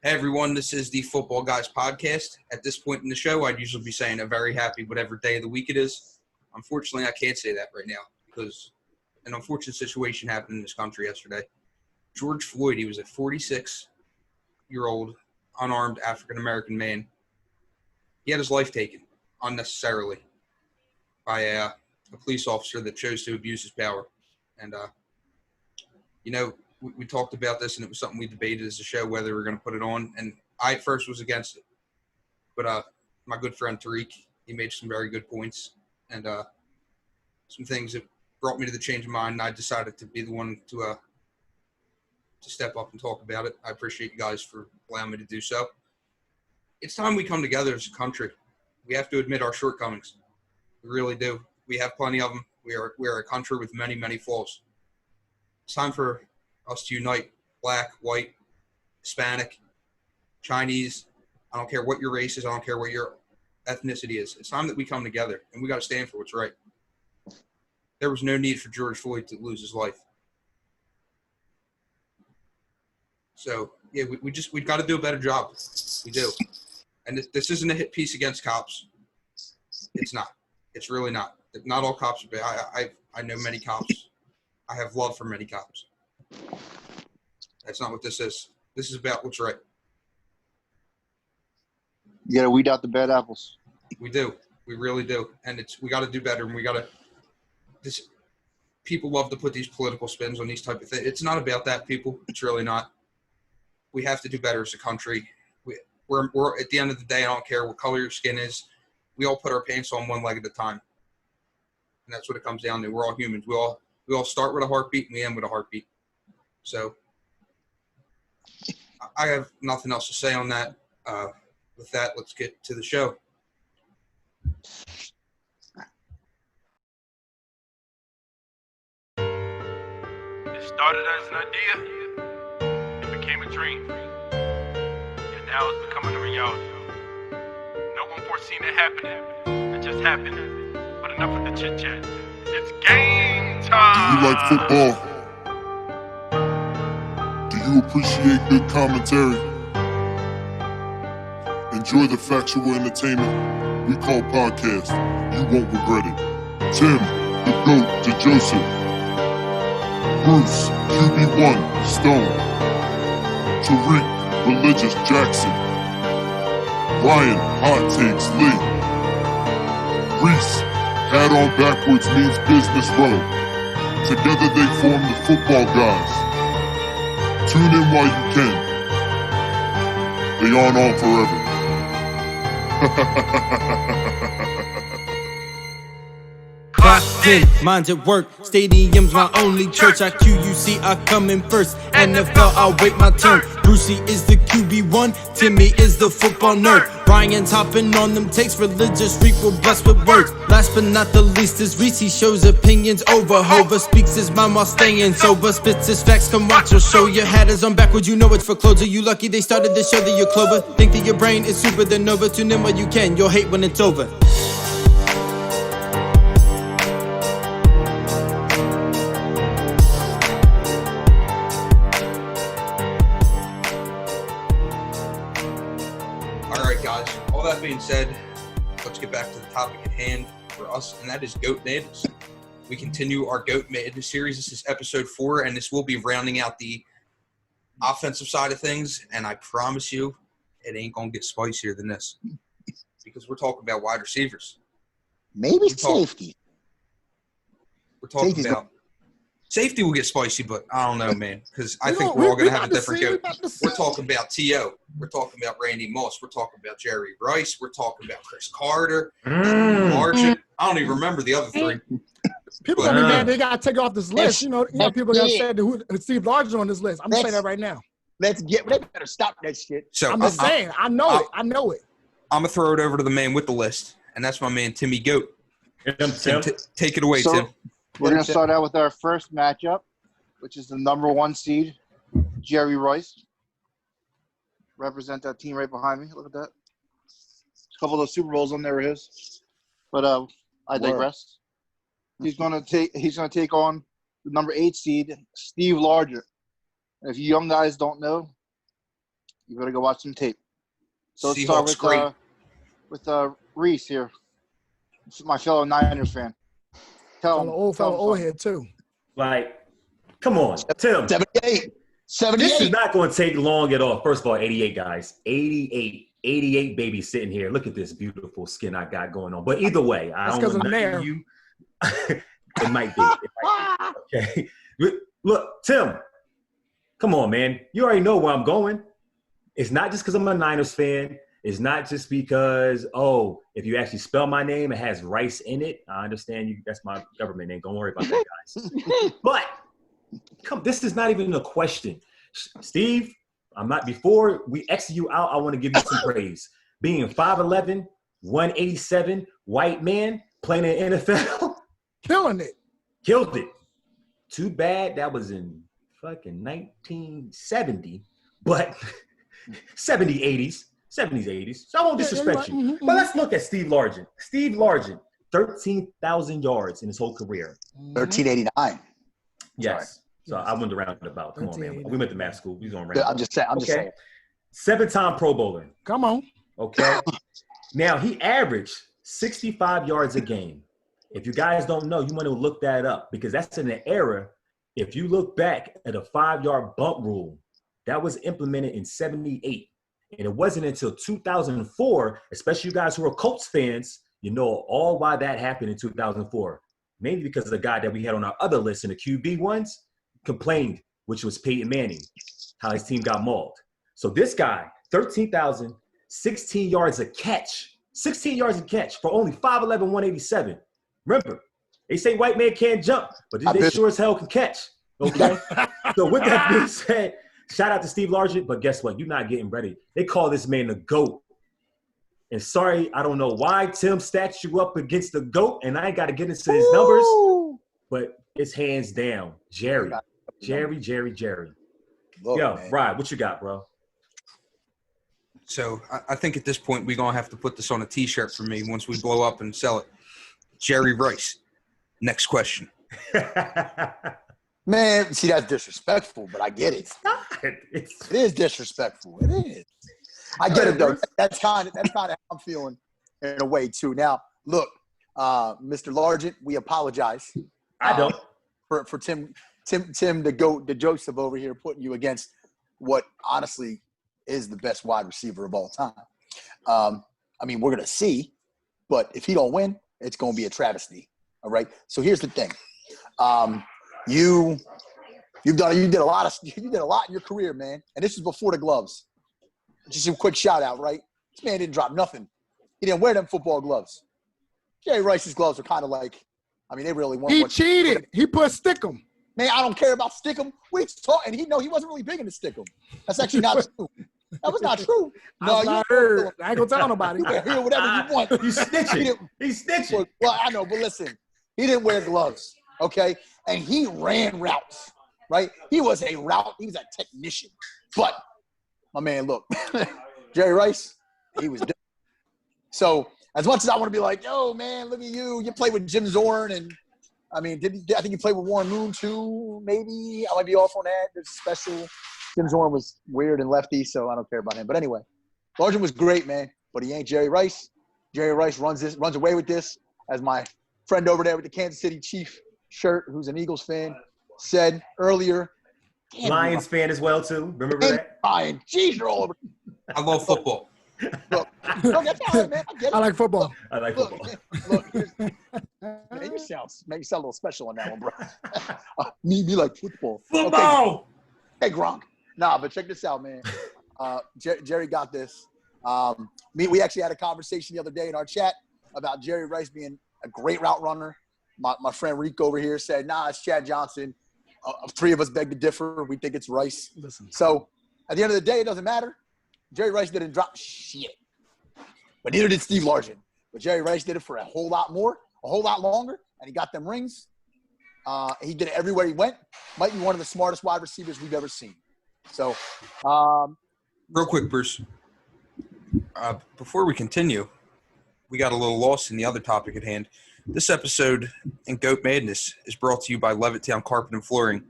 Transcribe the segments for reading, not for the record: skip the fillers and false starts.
Hey everyone, this is the Football Guys podcast. At this point in the show, I'd usually be saying a very happy whatever day of the week it is. Unfortunately, I can't say that right now because an unfortunate situation happened in this country yesterday. George Floyd, he was a 46-year-old unarmed African-American man. He had his life taken unnecessarily by a police officer that chose to abuse his power. And, we talked about this, and it was something we debated as a show whether we were going to put it on. And I at first was against it. But my good friend Tariq, he made some very good points and some things that brought me to the change of mind. And I decided to be the one to step up and talk about it. I appreciate you guys for allowing me to do so. It's time we come together as a country. We have to admit our shortcomings. We really do. We have plenty of them. We are a country with many, many flaws. It's time for us to unite. Black, white, Hispanic, Chinese. I don't care what your race is. I don't care what your ethnicity is. It's time that we come together, and we got to stand for what's right. There was no need for George Floyd to lose his life. So, yeah, we've got to do a better job. We do. And this isn't a hit piece against cops. It's not. It's really not. Not all cops are bad. I know many cops. I have love for many cops. That's not what this is. This is about what's right. You got to weed out the bad apples. We do. We really do. And we got to do better. And we got to – people love to put these political spins on these type of things. It's not about that, people. It's really not. We have to do better as a country. We're at the end of the day, I don't care what color your skin is. We all put our pants on one leg at a time. And that's what it comes down to. We're all humans. We all start with a heartbeat and we end with a heartbeat. So I have nothing else to say on that. With that, let's get to the show. It started as an idea, it became a dream, and now it's becoming a reality. No one foreseen it happening, it just happened. But enough of the chit chat. It's game time! Do you like football? Do you appreciate good commentary? Enjoy the factual entertainment we call podcast. You won't regret it. Tim, the GOAT to Joseph. Bruce, QB1, Stone. Tariq, Religious Jackson. Ryan, Hot Takes Lee. Reese, hat on backwards means business row. Together they form the Football Guys. Tune in while you can. They aren't on forever. Clocked in, minds at work, stadium's my only church. IQUC, I come in first. NFL, I'll wait my turn. Brucey is the QB1, Timmy is the football nerd. Ryan's hopping on them takes, Religious Reek will bless with words. Last but not the least is Reese, he shows opinions over. Hover speaks his mind while staying sober. Spits his facts, come watch your show. Your hat is on backwards, you know it's for clothes. Are you lucky they started the show that you're clover? Think that your brain is super, then over. Tune in while you can, you'll hate when it's over. Being said, let's get back to the topic at hand for us, and that is Goat Madness. We continue our Goat Madness series. This is episode 4, and this will be rounding out the offensive side of things, and I promise you it ain't going to get spicier than this because we're talking about wide receivers. Maybe safety. We're talking about safety will get spicy, but I don't know, man, because I think we're all going to have a different goat. We're talking about T.O. We're talking about Randy Moss. We're talking about Jerry Rice. We're talking about Chris Carter, Marchant. I don't even remember the other three. People gonna be mad. They gotta take off this list. You know people gonna say who Steve Largent on this list. I'm just saying that right now. They better stop that shit. So I'm just saying. I know it. I know it. I'm gonna throw it over to the man with the list, and that's my man Timmy Goat. Tim, take it away, Tim. We're going to start out with our first matchup, which is the number 1 seed, Jerry Rice. Represent that team right behind me. Look at that. A couple of those Super Bowls on there are his. But I digress. He's going to take on the number 8 seed, Steve Largent. And if you young guys don't know, You better go watch some tape. So let's Seahawks start with Reese here, my fellow Niners fan. Tell him, Old head too. Like, come on, Tim. 78. This is not going to take long at all. First of all, 88, guys. 88 baby sitting here. Look at this beautiful skin I got going on. But either way, I don't want to there. you. It might be. Okay. Look, Tim, come on, man. You already know where I'm going. It's not just because I'm a Niners fan. It's not just because, if you actually spell my name, it has rice in it. I understand you. That's my government name. Don't worry about that, guys. But this is not even a question. Steve, before we exit you out, I want to give you some praise. Being 5'11", 187, white man, playing in the NFL. Killing it. Killed it. Too bad that was in fucking 1970, but 70s, 80s. So I won't disrespect you. Mm-hmm. But let's look at Steve Largent. Steve Largent, 13,000 yards in his whole career. 1389. Yes. So I went around about. Come on, man. We went to math school. We was on round. I'm just saying. 7-time Pro Bowler. Come on. Okay. Now he averaged 65 yards a game. If you guys don't know, you want to look that up because that's in an era. If you look back at a 5-yard bump rule, that was implemented in 78. And it wasn't until 2004, especially you guys who are Colts fans, you know all why that happened in 2004. Mainly because of the guy that we had on our other list in the QB ones complained, which was Peyton Manning, how his team got mauled. So this guy, 13,000, 16 yards a catch. 16 yards a catch for only 5'11", 187. Remember, they say white man can't jump, but they sure as hell can catch. Okay? So with that being said, shout out to Steve Largent, but guess what? You're not getting ready. They call this man the GOAT. And sorry, I don't know why Tim stacked you up against the GOAT, and I ain't got to get into his numbers, but it's hands down. Jerry. Look, Yo, man. Rod, what you got, bro? So I think at this point we're going to have to put this on a T-shirt for me once we blow up and sell it. Jerry Rice. Next question. Man, see, that's disrespectful, but I get it. It is disrespectful. It is. I get it, though. That's kind of how I'm feeling in a way, too. Now, look, Mr. Largent, we apologize. I don't. For Tim the GOAT, the Joseph over here putting you against what honestly is the best wide receiver of all time. I mean, we're going to see, but if he don't win, it's going to be a travesty. All right. So here's the thing. You did a lot in your career, man. And this is before the gloves. Just a quick shout out, right? This man didn't drop nothing. He didn't wear them football gloves. Jerry Rice's gloves are kind of like, I mean, they really weren't. He cheated. He put Stickum. Man, I don't care about Stickum. And he wasn't really big into Stickum. That's actually not true. That was not true. No, I heard. I ain't gonna tell nobody. You can hear whatever you want. You snitching. He's snitching. Well, I know, but listen, he didn't wear gloves, okay? And he ran routes, right? He was a technician. But, my man, look, Jerry Rice, he was different. So, as much as I want to be like, yo, man, look at you. You played with Jim Zorn, and, I mean, I think you played with Warren Moon, too, maybe. I might be off on that. There's a special. Jim Zorn was weird and lefty, so I don't care about him. But anyway, Largent was great, man, but he ain't Jerry Rice. Jerry Rice runs away with this, as my friend over there with the Kansas City Chief shirt, who's an Eagles fan, said earlier. Lions fan as well, too. Remember that? Ryan, jeez, you're all over. I love football. Look, that's all right, man. I get it. I like football. I like Look, football. man, you sound a little special on that one, bro. Me like football. Football! Okay, Gronk. Nah, but check this out, man. Jerry got this. We actually had a conversation the other day in our chat about Jerry Rice being a great route runner. My friend Rico over here said, nah, it's Chad Johnson. Three of us beg to differ. We think it's Rice. Listen. So at the end of the day, it doesn't matter. Jerry Rice didn't drop shit. But neither did Steve Largent. But Jerry Rice did it for a whole lot more, a whole lot longer, and he got them rings. He did it everywhere he went. Might be one of the smartest wide receivers we've ever seen. So, Real quick, Bruce. Before we continue, we got a little lost in the other topic at hand. This episode in Goat Madness is brought to you by Levittown Carpet and Flooring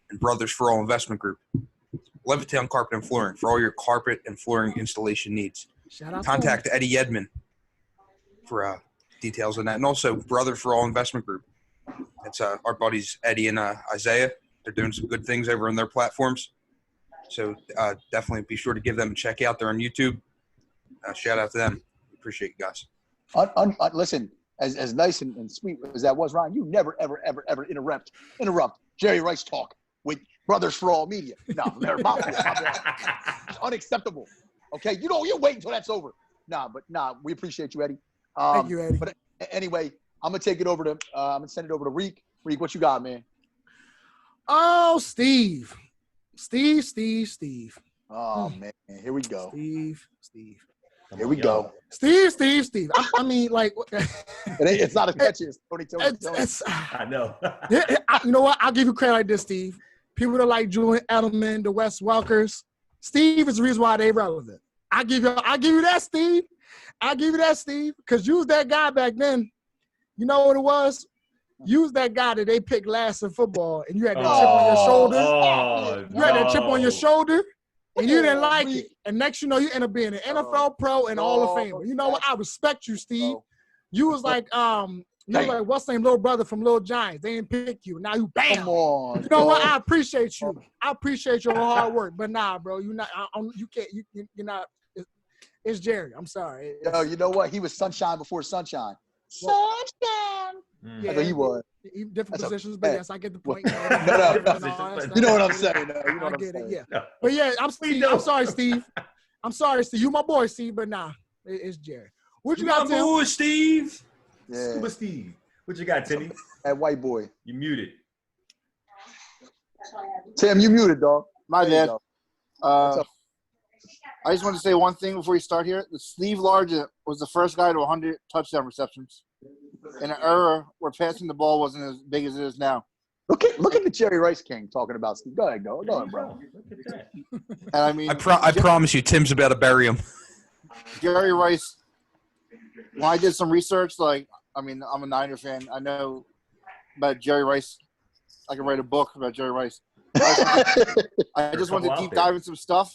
and Brothers for All Investment Group. Levittown Carpet and Flooring for all your carpet and flooring installation needs. Shout out Contact Eddie Edmond for details on that. And also Brother for All Investment Group. It's our buddies Eddie and Isaiah. They're doing some good things over on their platforms. So definitely be sure to give them a check out. They're on YouTube. Shout out to them. Appreciate you guys. Listen, as nice and sweet as that was, Ryan, you never, ever, ever, ever interrupt Jerry Rice talk with Brothers for All Media. No, never mind. It's unacceptable. Okay, you wait until that's over. We appreciate you, Eddie. Thank you, Eddie. But anyway, I'm gonna take it over to I'm gonna send it over to Reek. Reek, what you got, man? Oh, Steve. Oh man, here we go. Steve. Here we go. Steve. I mean, like, It's not as catchy as Tony. I know. You know what? I'll give you credit like this, Steve. People that like Julian Edelman, the Wes Welkers, Steve is the reason why they relevant. I give you that, Steve. Because you was that guy back then. You know what it was? You was that guy that they picked last in football, and you had that chip on your shoulder. You had that chip on your shoulder, and you didn't like it. And next you know, you end up being an NFL pro and Hall of Famer. You know what? I respect you, Steve. You was like, what's the name, little brother from Little Giants? They didn't pick you. Now you bam. Come on. You know what? I appreciate you. I appreciate your hard work. But nah, bro, you're not. You can't. You're not. It's Jerry. I'm sorry. Yo, you know what? He was sunshine before sunshine. Sunshine. Yeah, That's what he was. Different positions, but yes, I get the point. No. You know what I'm saying? I get it. Yeah. But yeah, I'm sorry, Steve. I'm sorry, Steve. You my boy, Steve, but nah, it's Jerry. What you got, Tim? Steve. Yeah. Scuba Steve. What you got, Timmy? That white boy. You muted. Tim, you muted, dog. My There you bad. go. I just want to say one thing before we start here. Steve Largent was the first guy to 100 touchdown receptions in an era where passing the ball wasn't as big as it is now. Look at the Jerry Rice King talking about Steve. Go ahead, bro. Look at that. And I mean, I promise you, Tim's about to bury him. Jerry Rice, when I did some research, I'm a Niner fan. I know about Jerry Rice. I can write a book about Jerry Rice. I just wanted to deep dive in some stuff.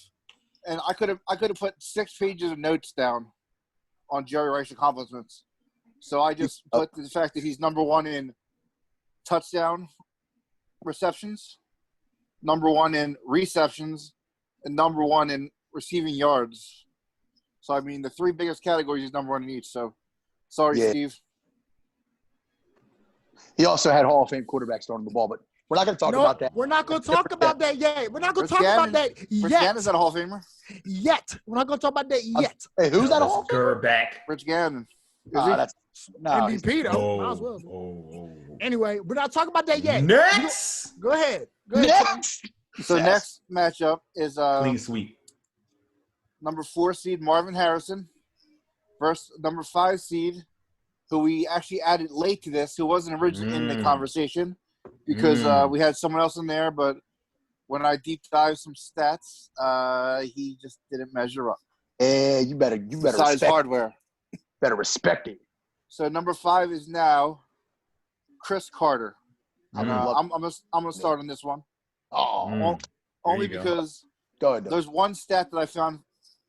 And I could have put 6 pages of notes down on Jerry Rice accomplishments. So I just put the fact that he's number 1 in touchdown receptions, number 1 in receptions, and number 1 in receiving yards. So, I mean, the 3 biggest categories he's number 1 in each. So, sorry, Steve. He also had Hall of Fame quarterbacks throwing the ball, but we're not going to talk about that. We're not going to talk about that yet. We're not going to talk about that Rich yet. Gannon's not a Hall of Famer. Yet. We're not going to talk about that yet. Hey, who's that Hall of Famer? back. Rich Gannon. That's MVP, though. Might as well. Anyway, we're not talking about that yet. Next. Go ahead. Next. So next matchup is Clean sweep. number 4 seed Marvin Harrison versus number 5 seed, who we actually added late to this, who wasn't originally in the conversation because we had someone else in there, but when I deep dive some stats, he just didn't measure up. Yeah, you better Besides respect. hardware. Better respect it. So number 5 is now Chris Carter. I'm gonna start on this one. Only you go. because Go ahead. there's one stat that I found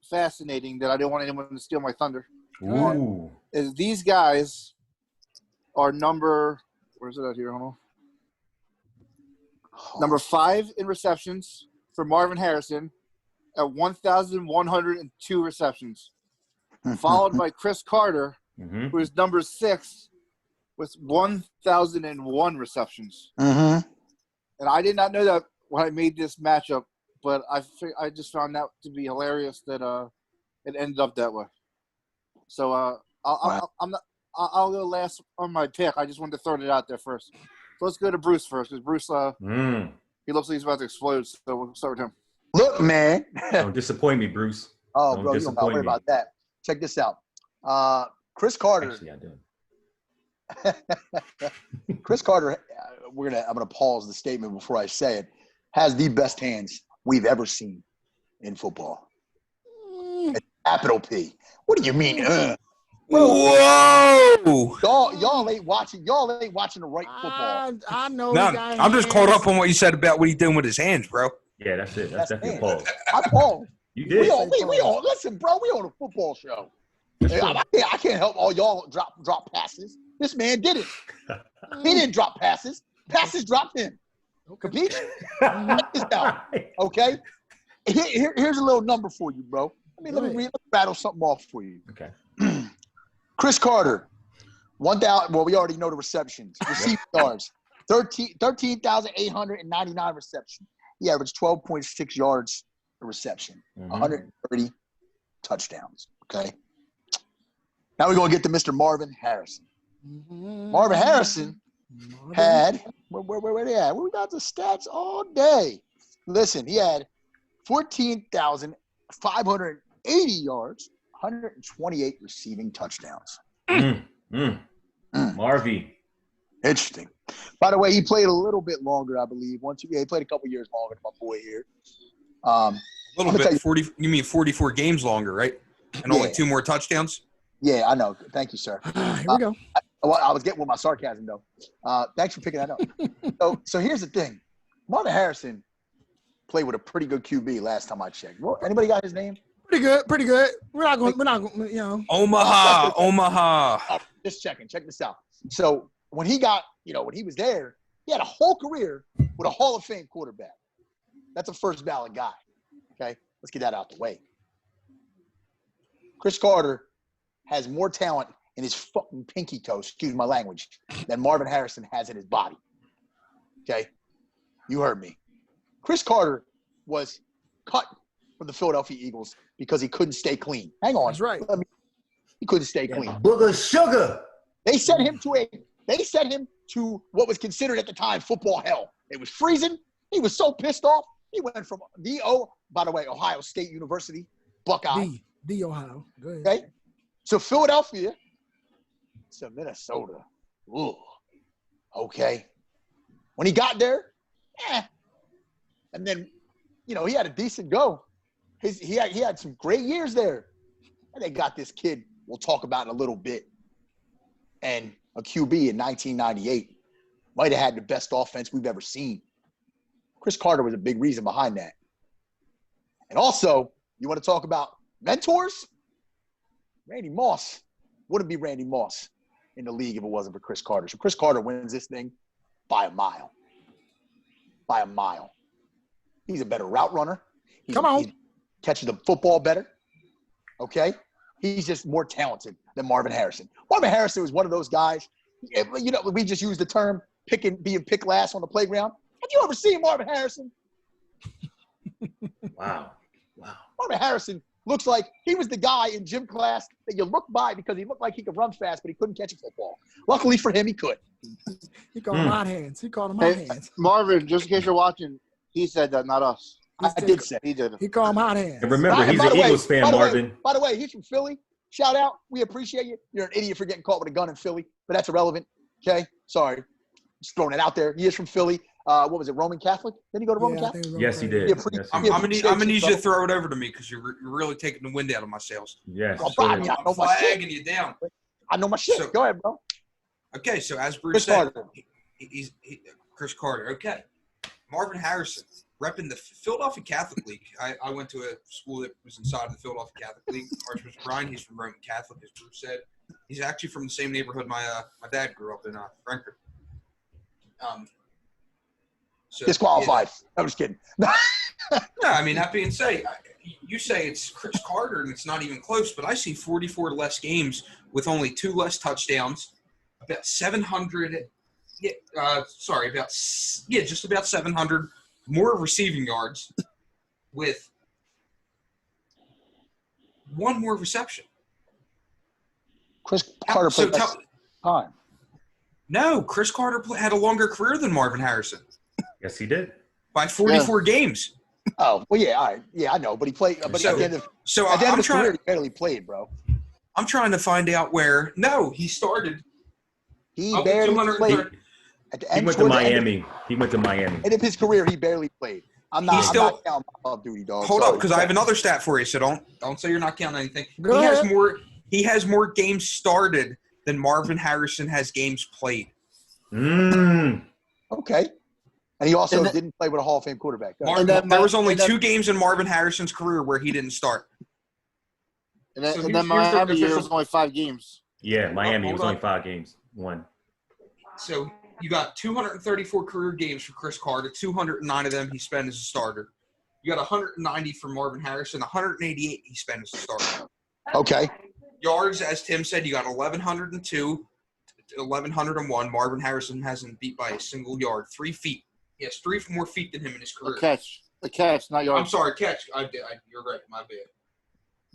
fascinating that I didn't want anyone to steal my thunder. Ooh. Is these guys are where's it out here? Hold on. Number 5 in receptions for Marvin Harrison at 1,102 receptions, followed by Chris Carter, who is number 6 with 1,001 receptions. And I did not know that when I made this matchup, but I just found that to be hilarious that it ended up that way. So I'll go last on my pick. I just wanted to throw it out there first. So let's go to Bruce first, because Bruce he looks like he's about to explode. So we'll start with him. Look, man. Don't disappoint me, Bruce. Oh, Don't bro, you don't got to worry disappoint me. about that. Check this out. Chris Carter. Actually, I do. Chris Carter. I'm gonna pause the statement before I say it. Has the best hands we've ever seen in football. Capital P. What do you mean? Whoa! Y'all ain't watching. Y'all ain't watching the right football. I know. No, I'm just caught up on what you said about what he's doing with his hands, bro. Yeah, that's it. That's definitely a man. pause. I paused. You did. We all listen, bro. We on a football show. I can't help all y'all drop passes. This man didn't. He didn't drop passes. Passes dropped him. Compete? Check this out. Okay. Here's a little number for you, bro. Let me rattle something off for you. Okay. Chris Carter, 1,000. Well, we already know the receptions. Receiving yards, 13,899 receptions. He averaged 12.6 yards a reception, 130 touchdowns. Okay. Now we're gonna get to Mr. Marvin Harrison. Marvin Harrison had where they at? We got the stats all day. Listen, he had 14,580 yards, 128 receiving touchdowns. Marvy. Interesting. By the way, he played a little bit longer, I believe. He played a couple years longer than my boy here. A little bit. 40. You mean 44 games longer, right? And only 2 more touchdowns. Yeah, I know. Thank you, sir. Here we go. I was getting with my sarcasm, though. Thanks for picking that up. So here's the thing. Marvin Harrison played with a pretty good QB last time I checked. Well, anybody got his name? Pretty good. We're not going, you know. Omaha. Just checking. Check this out. So when he was there, he had a whole career with a Hall of Fame quarterback. That's a first ballot guy. Okay? Let's get that out the way. Chris Carter has more talent in his fucking pinky toe, excuse my language, than Marvin Harrison has in his body. Okay? You heard me. Chris Carter was cut from the Philadelphia Eagles because he couldn't stay clean. Hang on. That's right. He couldn't stay clean. Booger sugar. They sent him to what was considered at the time football hell. It was freezing. He was so pissed off. He went from by the way, Ohio State University, Buckeye. The Ohio. Go ahead. Okay. So Philadelphia to Minnesota. Ooh. Okay. When he got there, and then, he had a decent go. He had some great years there. And they got this kid we'll talk about in a little bit. And a QB in 1998 might have had the best offense we've ever seen. Chris Carter was a big reason behind that. And also, you want to talk about mentors? Randy Moss wouldn't be Randy Moss in the league if it wasn't for Chris Carter. So Chris Carter wins this thing by a mile. By a mile. He's a better route runner. He catches the football better. Okay? He's just more talented than Marvin Harrison. Marvin Harrison was one of those guys, we just use the term being picked last on the playground. Have you ever seen Marvin Harrison? Wow. Marvin Harrison looks like he was the guy in gym class that you looked by because he looked like he could run fast, but he couldn't catch a football. Luckily for him, he could. He called him hot hands. Marvin, just in case you're watching, he said that, not us. I did say. He did. He called him hot hands. And remember, he's an Eagles fan, Marvin. By the way, he's from Philly. Shout out. We appreciate you. You're an idiot for getting caught with a gun in Philly, but that's irrelevant. Okay? Sorry. Just throwing it out there. He is from Philly. What was it, Roman Catholic? Didn't he go to Roman Catholic? Yes, he did. I'm going to need you to throw it over to me because you're really taking the wind out of my sails. Yes. I'm flagging you down. I know my shit. So, go ahead, bro. Okay, so as Bruce said, he's Chris Carter. Okay. Marvin Harrison, repping the Philadelphia Catholic League. I went to a school that was inside of the Philadelphia Catholic League. Archbishop Brian, he's from Roman Catholic, as Bruce said. He's actually from the same neighborhood my dad grew up in, Frankfurt. So, disqualified. I'm just kidding. No, I mean, that being said, you say it's Chris Carter and it's not even close, but I see 44 less games with only 2 less touchdowns, about 700 just about 700 more receiving yards with 1 more reception. Chris Carter played time. No, Chris Carter had a longer career than Marvin Harrison. Yes, he did. By 44 games. Oh, well, yeah, all right. Yeah, I know, but he played. But at the end of his career, he barely played, bro. I'm trying to find out where. No, he started. He barely played. He went to Miami. End of his career, he barely played. I'm not counting Call of Duty, dog. Hold up, because I have another stat for you. So don't say you're not counting anything. He has more games started than Marvin Harrison has games played. Okay. And he also And the- didn't play with a Hall of Fame quarterback. Go ahead. Marvin, then there was my- only and then- 2 games in Marvin Harrison's career where he didn't start. And then, So and here's then the Miami year official- was only 5 games. Yeah, Miami hold was only on. 5 games. 1. So you got 234 career games for Chris Carter. 209 of them he spent as a starter. You got 190 for Marvin Harrison. 188 he spent as a starter. Okay. Yards, as Tim said, you got 1,102, 1,101. Marvin Harrison hasn't beat by a single yard. 3 feet. He has 3 more feet than him in his A career. catch, not I'm yards. sorry, catch. You're right. My bad.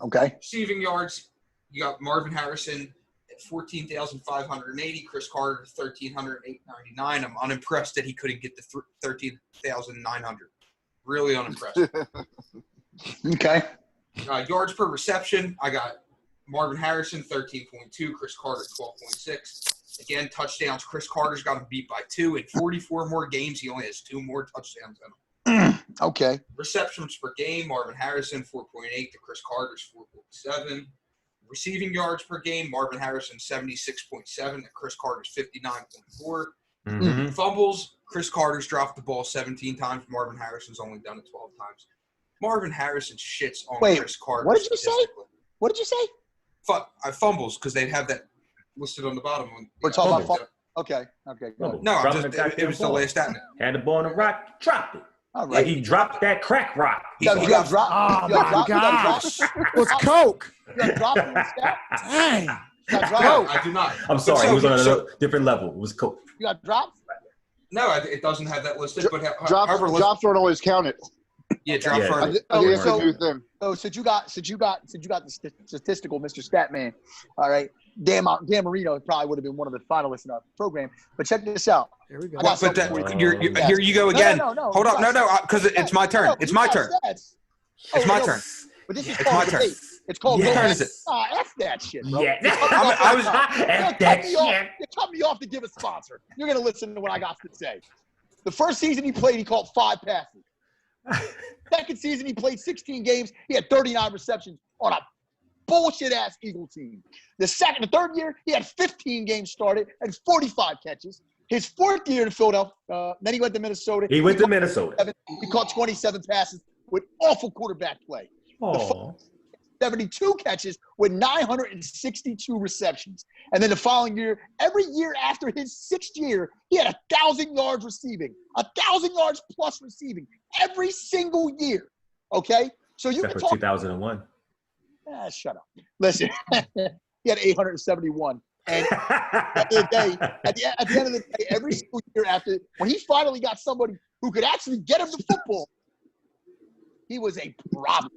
Okay. Receiving yards, you got Marvin Harrison at 14,580. Chris Carter, 1,399. I'm unimpressed that he couldn't get to 13,900. Really unimpressed. Okay. Yards per reception, I got Marvin Harrison, 13.2. Chris Carter, 12.6. Again, touchdowns. Chris Carter's got him beat by 2. In 44 more games, he only has 2 more touchdowns than him. Okay. Receptions per game, Marvin Harrison, 4.8 to Chris Carter's 4.7. Receiving yards per game, Marvin Harrison, 76.7 to Chris Carter's 59.4. Mhm. Fumbles, Chris Carter's dropped the ball 17 times. Marvin Harrison's only done it 12 times. Marvin Harrison shits on Wait, Chris Carter. what did you say? statistically. What did you say? Fumbles, because they have that listed on the bottom. We're talking about Fumbles. Okay. Okay. Go ahead. No, I'm Dropping just, the goddamn it was the ball. last stat. Had the ball on the rock, dropped it. All Like right. he dropped that crack rock. You got- you got drop. Oh you got my drop- you got gosh. drop- What's Coke? You got drop in the stat? Dang. You got No, drop? I do not. I'm sorry, So- it was on a so- different level. It was cool. You got drop? No, it doesn't have that listed. But Drops, however, drops don't always count it. yeah, drop Yeah. I, further. thi- I think it's so- a new thing. Oh, since you got the statistical Mr. Statman, all right. Dan Marino probably would have been one of the finalists in our program. But check this out. Here we go. I got But that, something for you're, Yes. here you go again. No. Hold You up. got- No, because it's my turn. No, It's you my got turn. stats. It's my no, turn. But this is It's called my a turn. debate. It's called Whose vote. turn is it? F that shit, bro. Yeah. I was- F that shit. You cut me off to give a sponsor. You're going to listen to what I got to say. The first season he played, he caught 5 passes. Second season, he played 16 games. He had 39 receptions on a bullshit-ass Eagle team. The third year, he had 15 games started and 45 catches. His 4th year in Philadelphia, then he went to Minnesota. He went to Minnesota. He caught 27 passes with awful quarterback play. Oh, 72 catches with 962 receptions. And then the following year, every year after his 6th year, he had 1,000 yards receiving, 1,000 yards plus receiving every single year. Okay? So you except can for talk. 2001. Shut up. Listen, he had 871. And at the end of the day, every single year after, when he finally got somebody who could actually get him the football, he was a problem.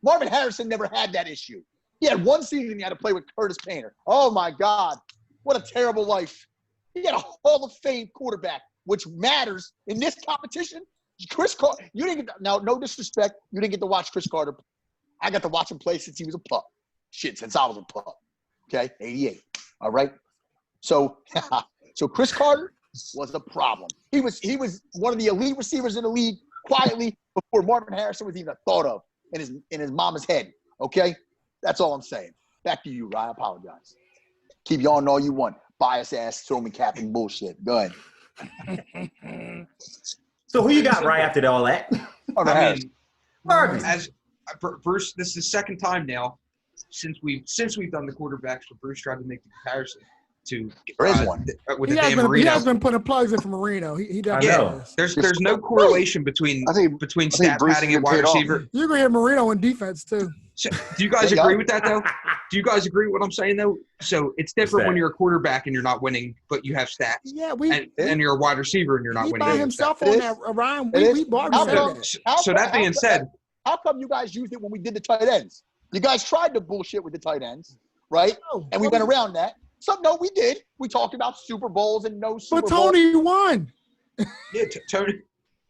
Marvin Harrison never had that issue. He had 1 season he had to play with Curtis Painter. Oh, my God. What a terrible life. He had a Hall of Fame quarterback, which matters in this competition. Chris Carter, you didn't get – now, no disrespect, you didn't get to watch Chris Carter. I got to watch him play since he was a pup. Shit, since I was a pup. Okay, 88. All right? So Chris Carter was a problem. He was one of the elite receivers in the league quietly before Marvin Harrison was even thought of in his mama's head. Okay? That's all I'm saying. Back to you, Ryan. I apologize. Keep yawning all you want. Bias ass, throw me capping bullshit. Go ahead. So who you got right after all that? Marvin I Harrison. mean, Marvin. as Bruce, this is the second time now since we've done the quarterbacks where Bruce tried to make the comparison to There is one. with He the has, Dan been, he Marino. has been putting plugs in for Marino. He definitely I know. has. There's no correlation between I think stat Bruce padding has and been wide paid off. receiver. You're going to hear Marino in defense, too. So, do you guys There you agree go. with that though? Do you guys agree with what I'm saying though? So it's different that? when you're a quarterback and you're not winning, but you have stats, Yeah, and you're a wide receiver and you're not he winning. by and you have himself stats. on It that, is. Ryan. It We is. bargained How for come- that. So that being said, How come you guys used it when we did the tight ends? You guys tried to bullshit with the tight ends, right? And we went around that. So, no, we did. We talked about Super Bowls and no Super But Bowls. Tony won. yeah,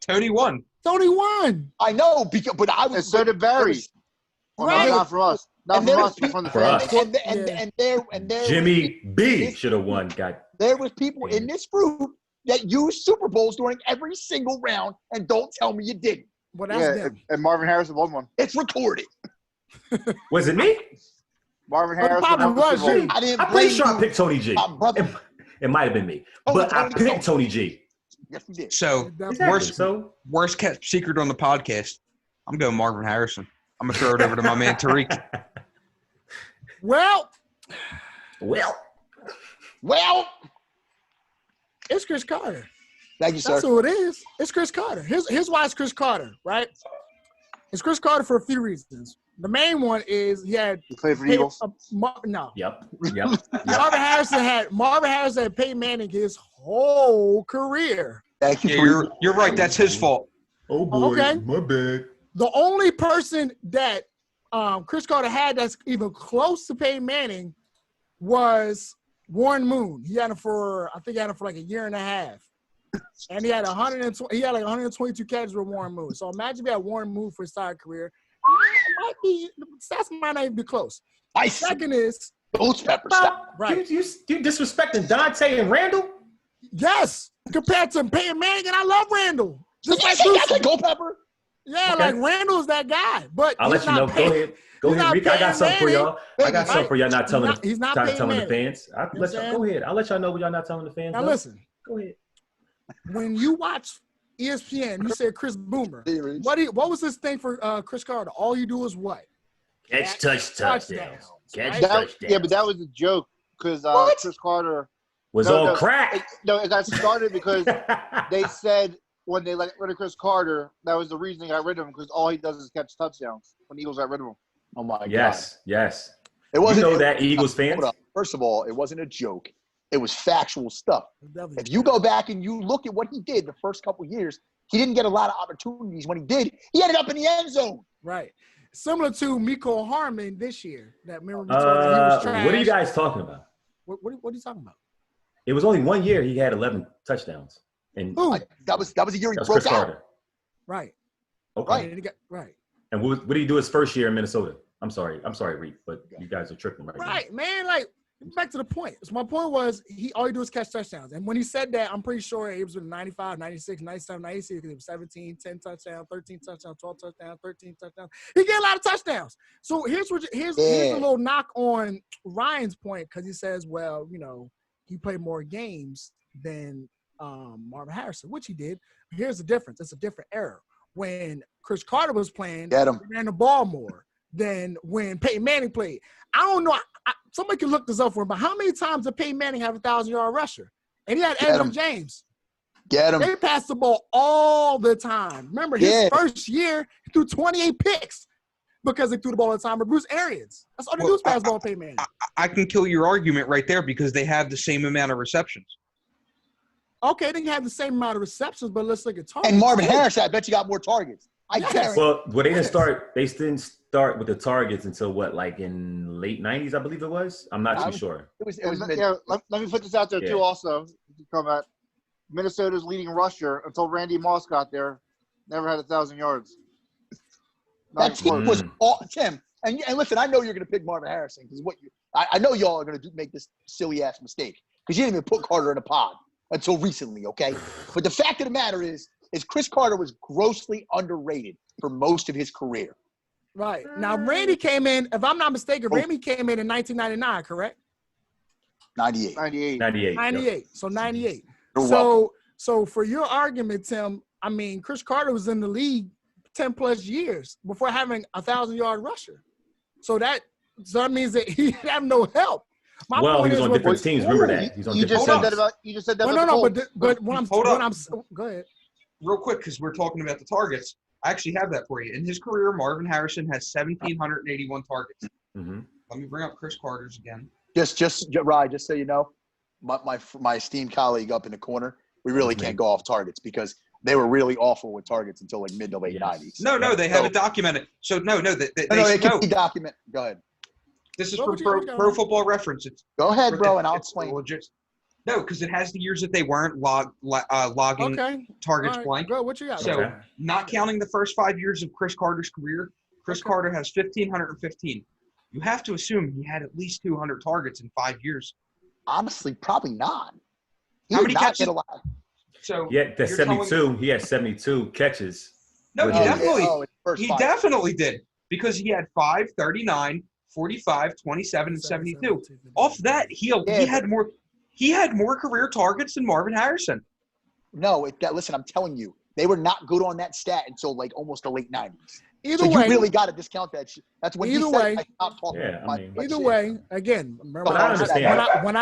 Tony won. Tony won. I know, but I was. And so did Barry. Right. Not from us. Not And from there us, was but from the For fans. us. And there Jimmy B should have won. there was people in this group that used Super Bowls during every single round, and don't tell me you didn't. Well, that's Yeah, them. and Marvin Harrison won one. It's recorded. Was it me? Marvin But Harrison probably won the was Super Bowl. you. I didn't I'm pretty blame sure I you. picked Tony G. My brother. It might have been me, Oh, but I Tony- picked Tony G. Yes, we did. So Exactly. worst So worst kept secret on the podcast. I'm going Marvin Harrison. I'm gonna throw it over to my man Tariq. Well, Well, it's Chris Carter. thank you, sir. That's who it is. It's Chris Carter. Here's why it's Chris Carter, right? It's Chris Carter for a few reasons. The main one is he had He played for the Eagles. no. Yep. Marvin Harrison had Peyton Manning his whole career. Thank you Yeah, for you're right. That's his fault. Oh boy, Okay. my bad. The only person that Chris Carter had that's even close to Peyton Manning was Warren Moon. He had him for like a year and a half. And he had 122 catches with Warren Moon. So imagine if you had Warren Moon for his entire career. The stats might not even be close. ice. Second is Ghost pepper. Stop. right. You disrespecting Dante and Randall? Yes, compared to Peyton Manning, and I love Randall. Did Just you like say Bruce, that's like Ghost pepper? yeah, Okay. like Randall's that guy. But I'll he's let you know. not Go Peyton- ahead. Go he's ahead, not Rick. I got Peyton something for Manning. y'all. I got something for y'all not telling He's not the Peyton fans. Manning. Go ahead. I'll let y'all know what y'all not telling the fans. Now No? listen, Go ahead. when you watch ESPN, you said Chris Boomer. What was this thing for Chris Carter? All you do is what? Catch touchdowns. Catch Right? touchdowns. Yeah, but that was a joke because What? Chris Carter. was No, all no. crack. No, it got started because they said when they got rid of Chris Carter, that was the reason they got rid of him because all he does is catch touchdowns. When the Eagles got rid of him. Oh my Yes. God. It You wasn't. know that, Eagles fans. Hold up. First of all, it wasn't a joke. It was factual stuff. If you go back and you look at what he did the first couple years, he didn't get a lot of opportunities. When he did, he ended up in the end zone. Right. Similar to Mecole Hardman this year. That remember we told you he was trash. What are you guys talking about? What are you talking about? It was only 1 year he had 11 touchdowns. And Who? That was the year he that was broke Chris out. Carter. Right. Okay. And he got, right. And what did he do his first year in Minnesota? I'm sorry, Reed, but you guys are tripping right now. Right, man. Like, back to the point. So my point was, all he do is catch touchdowns. And when he said that, I'm pretty sure it was with 95, 96, 97, 96, because it was 17, 10 touchdowns, 13 touchdowns, 12 touchdowns, 13 touchdowns. He get a lot of touchdowns. So here's a little knock on Ryan's point, because he says, well, you know, he played more games than Marvin Harrison, which he did. But here's the difference. It's a different era. When Chris Carter was playing, Get him. he ran the ball more than when Peyton Manning played. I don't know. Somebody can look this up for him, but how many times did Peyton Manning have a 1,000-yard rusher? And he had Get Andrew him. James. Get him. They passed the ball all the time. Remember, his first year, he threw 28 picks because they threw the ball all the time with Bruce Arians. That's all they do is pass the ball to Peyton Manning. I can kill your argument right there because they have the same amount of receptions. Okay, they can have the same amount of receptions, but let's look at targets. And Marvin Harrison, I bet you got more targets. I guarantee. Well, they didn't start with the targets until what, like in late 90s, I believe it was? I'm not too sure. It was Let me put this out there Yeah. too. Also, to come at Minnesota's leading rusher until Randy Moss got there, never had 1,000 yards. that team was Mm. all Tim. And listen, I know you're going to pick Marvin Harrison because I know y'all are going to make this silly ass mistake because you didn't even put Carter in a pod until recently, okay? But the fact of the matter is Chris Carter was grossly underrated for most of his career. Right. Now, Randy came in, if I'm not mistaken, Randy came in 1999, correct? 98. 98. 98. 98. So 98. You're welcome. So for your argument, Tim, I mean, Chris Carter was in the league 10 plus years before having a 1,000-yard rusher. So that means that he didn't have no help. My Well, point he was is on what- different teams. Remember that. He's on You just different said teams. that about you just said that Well, about no, the no, Colts. but when I'm Hold up. go ahead. Real quick, because we're talking about the targets. I actually have that for you. In his career, Marvin Harrison has 1,781 targets. Mhm. Let me bring up Chris Carter's again. Rye, just so you know, my esteemed colleague up in the corner, we really can't go off targets because they were really awful with targets until like mid to late 90s. No, they have it documented. So no, they it can be documented. Go ahead. This is What from would you- Pro Football Reference. It's Go ahead, bro, and I'll it's explain. legit. No, because it has the years that they weren't logging Okay. targets All right, blank. Go, what you got? So, Okay. not counting the first 5 years of Chris Carter's career, Chris Okay. Carter has 1,515. You have to assume he had at least 200 targets in 5 years. Honestly, probably not. He How did many not catches? get a lot. So Yeah, that's you're telling me- 72. He had 72 catches. No, he Oh, yeah. definitely, in the first he 5. definitely did because he had 5, 39, 45, 27, and 72. Off that, he had more career targets than Marvin Harrison. Listen, I'm telling you, they were not good on that stat until like almost the late 90s. Either So way, you really got to discount that shit. That's when Either he said way- it, I stopped talking. Yeah, I mean- either way, again, remember But I understand. when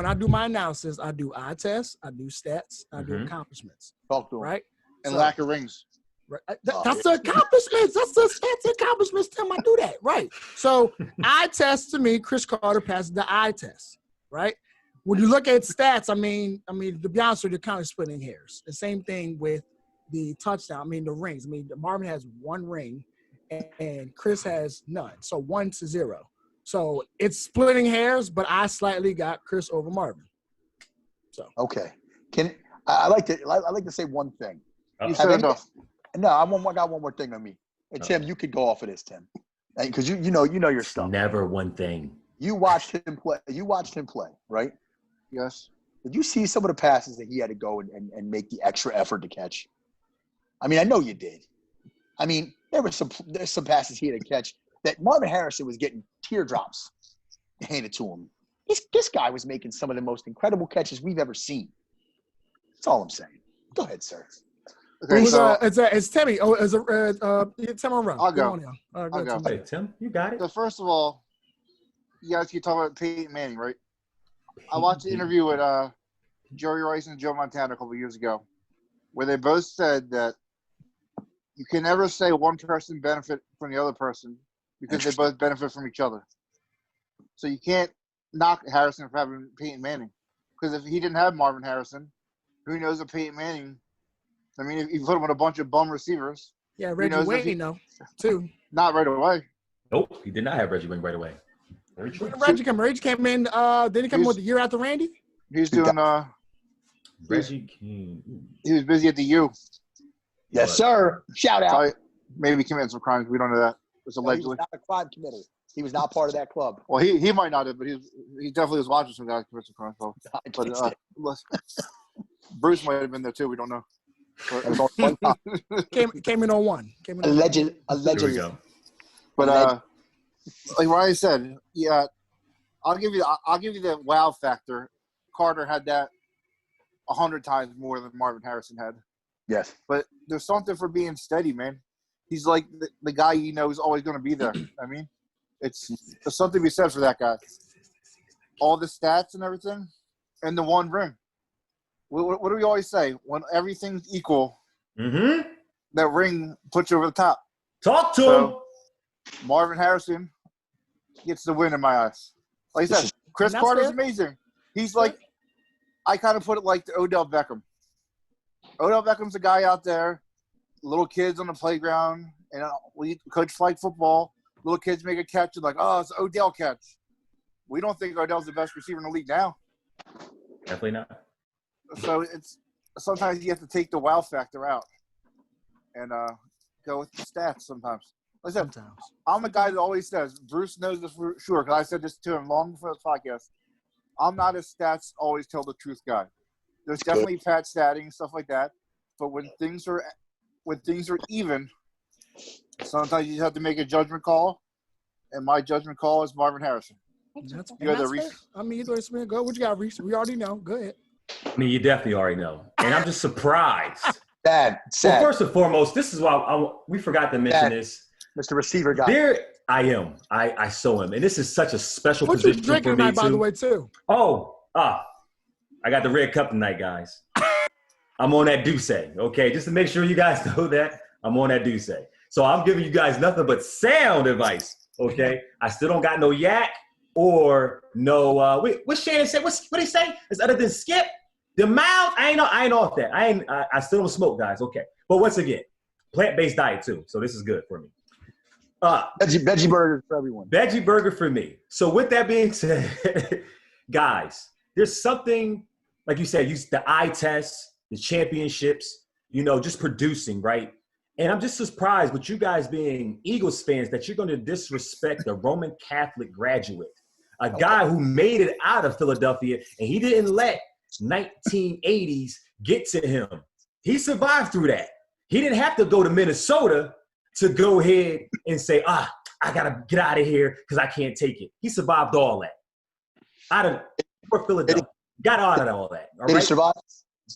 I do my analysis, I do eye tests, I do stats, I do accomplishments, Talk to him. right? And So- lack of rings. Right. That's the accomplishments. That's the accomplishments. Tim, I do that. Right. So eye test to me, Chris Carter passes the eye test. Right. When you look at stats, I mean, to be honest with you, you're kind of splitting hairs. The same thing with the touchdown. I mean, the rings. I mean, Marvin has 1 ring, and Chris has none. So 1-0. So it's splitting hairs, but I slightly got Chris over Marvin. So Okay. I like to say one thing. You Have said any- enough. No, I got one more thing on me. And Tim, you could go off of this, Tim, because you know your stuff. Never one thing. You watched him play. Right? Yes. Did you see some of the passes that he had to go and make the extra effort to catch? I mean, I know you did. I mean, there's some passes he had to catch that Marvin Harrison was getting teardrops handed to him. This guy was making some of the most incredible catches we've ever seen. That's all I'm saying. Go ahead, sir. Okay, so it's Timmy. Oh, it's Tim on run. I'll go. On, I'll go. go. Tim. Hey, Tim, you got it. So first of all, you guys keep talking about Peyton Manning, right? I watched an interview with Jerry Rice and Joe Montana a couple of years ago, where they both said that you can never say one person benefit from the other person because they both benefit from each other. So you can't knock Harrison for having Peyton Manning, because if he didn't have Marvin Harrison, who knows if Peyton Manning? I mean, if you put him with a bunch of bum receivers, Yeah, Reggie knows if Wayne, he- though, too. not right away. Nope, he did not have Reggie Wayne right away. Very true. Reggie came in. Didn't he come He's- with the year after Randy? He's doing. Reggie King. He was busy at the U. Yes, sir. Shout out. Probably, maybe committing some crimes. We don't know that. It's No, he allegedly. was not a crime committer. He was not part of that club. Well, he might not have, but he definitely was watching some guys commit some crimes. So. I can't But say. Bruce might have been there too. We don't know. That was only one time. Came in on 1. Came in on Alleged, There we allegedly. go. But like Ryan said, yeah, I'll give you the wow factor. Carter had that 100 times more than Marvin Harrison had. Yes. But there's something for being steady, man. He's like the guy you know is always going to be there. I mean, there's something to be said for that guy. All the stats and everything, and the 1 ring. What do we always say? When everything's equal, Mm-hmm. that ring puts you over the top. Talk to him. So, Marvin Harrison gets the win in my eyes. Like I said, Chris And that's Carter's fair. amazing. He's like, I kind of put it like the Odell Beckham. Odell Beckham's a guy out there, little kids on the playground, and we coach flag football. Little kids make a catch and like, oh, it's an Odell catch. We don't think Odell's the best receiver in the league now. Definitely not. So it's sometimes you have to take the wow factor out and go with the stats sometimes. Like I said, sometimes. I'm a guy that always says, Bruce knows this for sure, because I said this to him long before this podcast. I'm not a stats always tell the truth guy. There's definitely pat statting, stuff like that. But when things are even, sometimes you have to make a judgment call. And my judgment call is Marvin Harrison. That's You're the fair. Reese. I mean, either way, go. What you got, Reese? We already know. Go ahead. I mean, you definitely already know. And I'm just surprised. Sad. Well, first and foremost, this is why we forgot to mention Dad. this. Mr. Receiver guy. There I am. I saw him. And this is such a special What you position drinking for me, tonight, by the too. way, too? I got the red cup tonight, guys. I'm on that Douce, okay? Just to make sure you guys know that, I'm on that Douce. So I'm giving you guys nothing but sound advice, okay? I still don't got no yak or no, what Shannon said? What did he say? It's other than skip? The mouth? I ain't off that. I still don't smoke, guys, okay? But once again, plant-based diet, too. So this is good for me. Veggie burgers for everyone. Veggie burger for me. So with that being said, guys, there's something, like you said, use the eye test, the championships, just producing, right? And I'm just surprised with you guys being Eagles fans that you're going to disrespect a Roman Catholic graduate, a guy who made it out of Philadelphia, and he didn't let 1980s get to him. He survived through that. He didn't have to go to Minnesota to go ahead and say, I got to get out of here because I can't take it. He survived all that. Out of Philadelphia. Got out of all that. All Did right? he survive?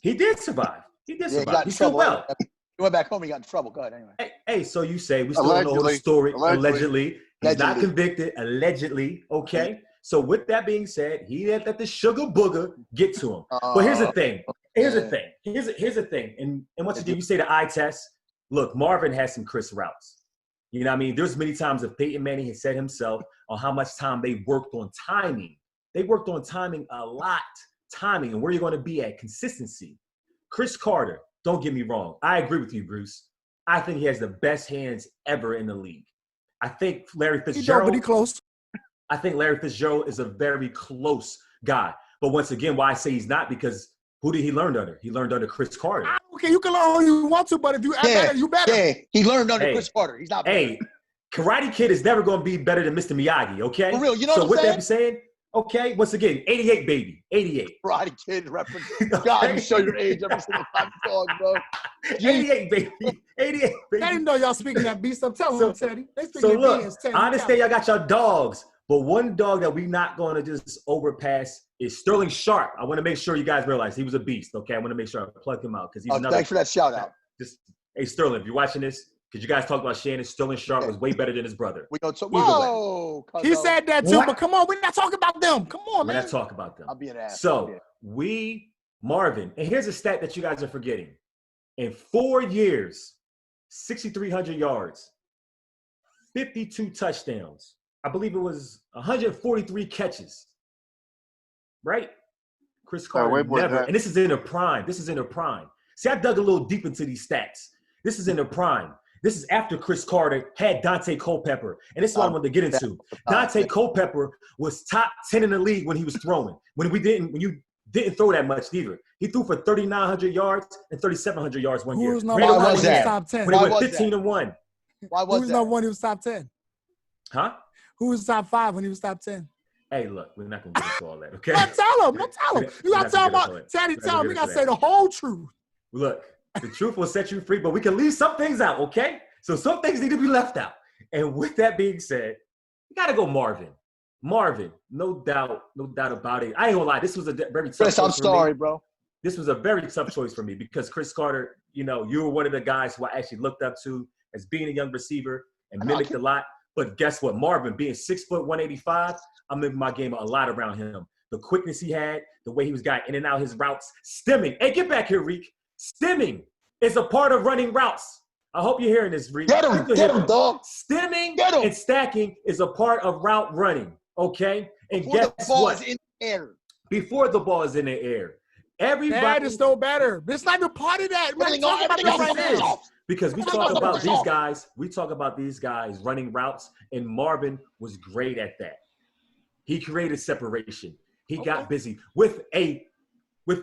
He did survive. He did Yeah, he survive. got in He's still trouble. well. He went back home. He got in trouble. Go ahead. Anyway. Hey, so you say we still don't know the Allegedly. story. Allegedly. Allegedly. He's not Allegedly. convicted. Allegedly. Okay. So with that being said, he didn't let the sugar booger get to him. But here's the thing. Here's the thing. And once again, you say the eye test. Look, Marvin has some crisp routes. You know what I mean? There's many times that Peyton Manning has said himself on how much time they worked on timing. They worked on timing a lot. Timing and where you're going to be at. Consistency. Chris Carter, don't get me wrong. I agree with you, Bruce. I think he has the best hands ever in the league. I think Larry He don't, Fitzgerald. but he close. I think Larry Fitzgerald is a very close guy. But once again, why I say he's not, because who did he learn under? He learned under Chris Carter. Okay, you can learn all you want to, but if you act better, you better. Yeah, he learned under Hey. Chris Carter. He's not. Hey, Karate Kid is never going to be better than Mr. Miyagi, okay? For real, you know so what I'm with saying? that being saying, okay, once again, 88, baby. 88. Karate Kid reference. God, you show your age every single time you talk, bro. 88, baby. 88, I baby. didn't know y'all speaking that beast. I'm telling So- you, Teddy. They speaking So that look, beans, Teddy. I understand y'all got your dogs, but one dog that we not going to just overpass is Sterling Sharp. I want to make sure you guys realize he was a beast, okay? I want to make sure I plug him out because he's another. Thanks for that shout out. Just, hey, Sterling, if you're watching this, because you guys talk about Shannon, Sterling Sharp was way better than his brother. We go to Either way. whoa. He cuzzo. said that too, What? but come on, we're not talking about them. Come on, We're man. not talking about them. I'll be an ass. So Marvin, and here's a stat that you guys are forgetting. In 4 years, 6,300 yards, 52 touchdowns. I believe it was 143 catches. Right? Chris Carter way more than never. that. And this is in a prime. See, I dug a little deep into these stats. This is in a prime. This is after Chris Carter had Dante Culpepper. And this is what I wanted to get into. Dante Culpepper was top 10 in the league when he was throwing. When you didn't throw that much either. He threw for 3,900 yards and 3,700 yards one Who year. was number Ran one around was when he that? was top 10? when he Why went was 15 and 1. Why Who was was that? number one when he was top 10? Huh? Who was top 5 when he was top 10? Hey, look, we're not gonna get into all that, okay? No, tell him. No, tell him. You got to tell him about Teddy. Tell him. You got to say the whole truth. Look, the truth will set you free, but we can leave some things out, okay? So some things need to be left out. And with that being said, you gotta go Marvin. Marvin, no doubt about it. I ain't gonna lie, this was a very tough Chris, I'm choice for me. sorry, bro. This was a very tough choice for me because Chris Carter, you were one of the guys who I actually looked up to as being a young receiver and mimicked a lot. But guess what? Marvin, being 6 foot 185, I'm moving my game a lot around him. The quickness he had, the way he was got in and out his routes, stemming. Hey, get back here, Reek. Stemming is a part of running routes. I hope you're hearing this, Reek. Get him, dog. Stemming Get him. and stacking is a part of route running, okay? And Before the guess ball what? is in the air. Before the ball is in the air. Everybody That is still better. But it's not even part of that. We're not talking about Everything that else right is now. off. because we What talk about about the these result? guys. We talk about these guys running routes, and Marvin was great at that. He created separation. He got busy with